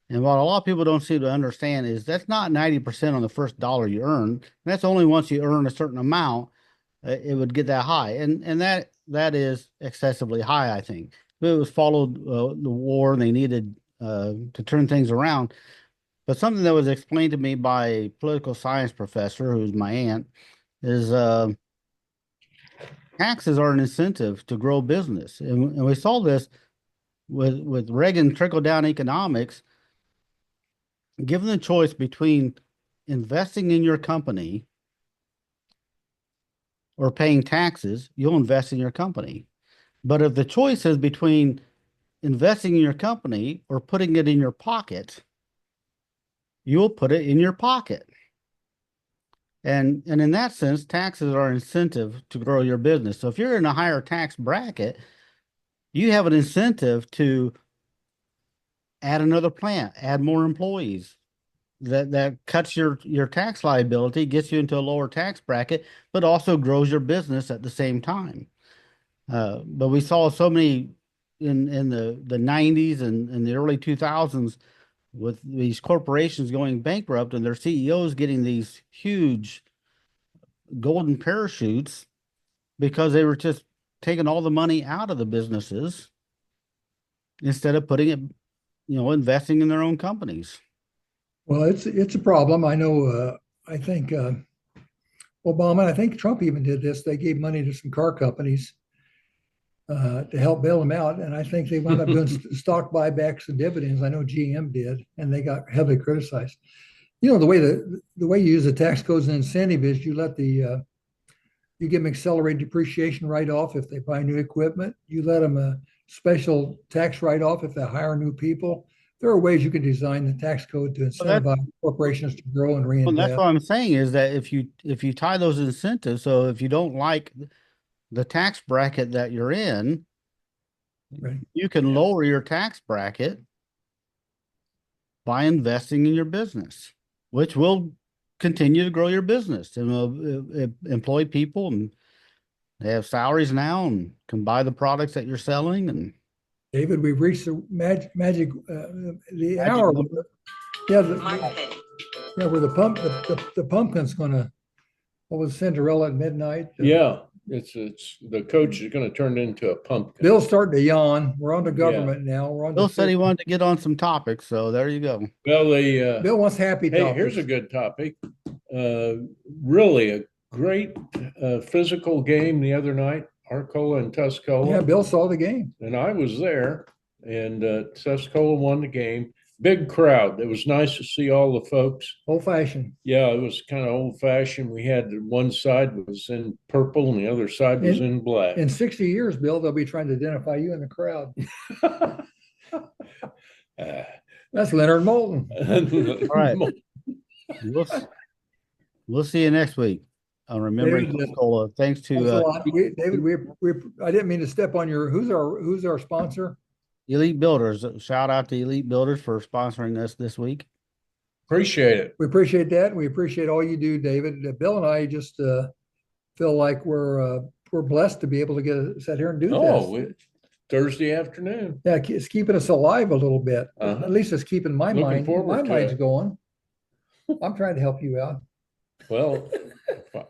And what a lot of people don't seem to understand is that's not 90% on the first dollar you earn. That's only once you earn a certain amount, it would get that high. And that is excessively high, I think. It was followed the war, and they needed to turn things around. But something that was explained to me by a political science professor, who's my aunt, is taxes are an incentive to grow business. And we saw this with Reagan trickle-down economics. Given the choice between investing in your company or paying taxes, you'll invest in your company. But if the choice is between investing in your company or putting it in your pocket, you'll put it in your pocket. And in that sense, taxes are an incentive to grow your business. So if you're in a higher tax bracket, you have an incentive to add another plant, add more employees. That cuts your tax liability, gets you into a lower tax bracket, but also grows your business at the same time. But we saw so many in the 90s and the early 2000s with these corporations going bankrupt and their CEOs getting these huge golden parachutes because they were just taking all the money out of the businesses instead of putting it, investing in their own companies. Well, it's a problem. I know. I think Obama, and I think Trump even did this. They gave money to some car companies to help bail them out, and I think they wound up doing stock buybacks and dividends. I know GM did, and they got heavily criticized. The way you use the tax codes and incentive is you let you give them accelerated depreciation write-off if they buy new equipment. You let them a special tax write-off if they hire new people. There are ways you can design the tax code to incentivize corporations to grow and reinvest. Well, that's what I'm saying is that if you tie those incentives, so if you don't like the tax bracket that you're in, Right. you can lower your tax bracket by investing in your business, which will continue to grow your business and will employ people, and they have salaries now and can buy the products that you're selling. And David, we've reached the magic the Magic hour. number. Yeah, where the pumpkin's gonna, what was Cinderella at midnight? Yeah, it's the coach is going to turn into a pumpkin. Bill's starting to yawn. We're on to government now. We're on Bill to said he wanted to get on some topics, so there you go. Well, Bill wants happy hey, topics. here's a good topic. Really a great physical game the other night, Arcola and Tuscola. Yeah, Bill saw the game. And I was there, and Tuscola won the game. Big crowd. It was nice to see all the folks. Old fashioned. Yeah, it was kind of old fashioned. We had one side was in purple and the other side was in black. In 60 years, Bill, they'll be trying to identify you in the crowd. That's Leonard Moulton. All right. We'll see you next week on Remembering Tuscola. Thanks to David, I didn't mean to step on your, who's our sponsor? Elite Builders. Shout out to Elite Builders for sponsoring us this week. Appreciate it. We appreciate that. We appreciate all you do, David. Bill and I just feel like we're blessed to be able to sit here and do this. Thursday afternoon. Yeah, it's keeping us alive a little bit. Uh-huh. At least it's keeping my Looking forward to mind's it. going. I'm trying to help you out. Well,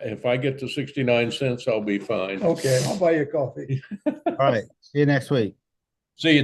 if I get to 69 cents, I'll be fine. Okay, I'll buy you a coffee. All right. See you next week. See you, Dave.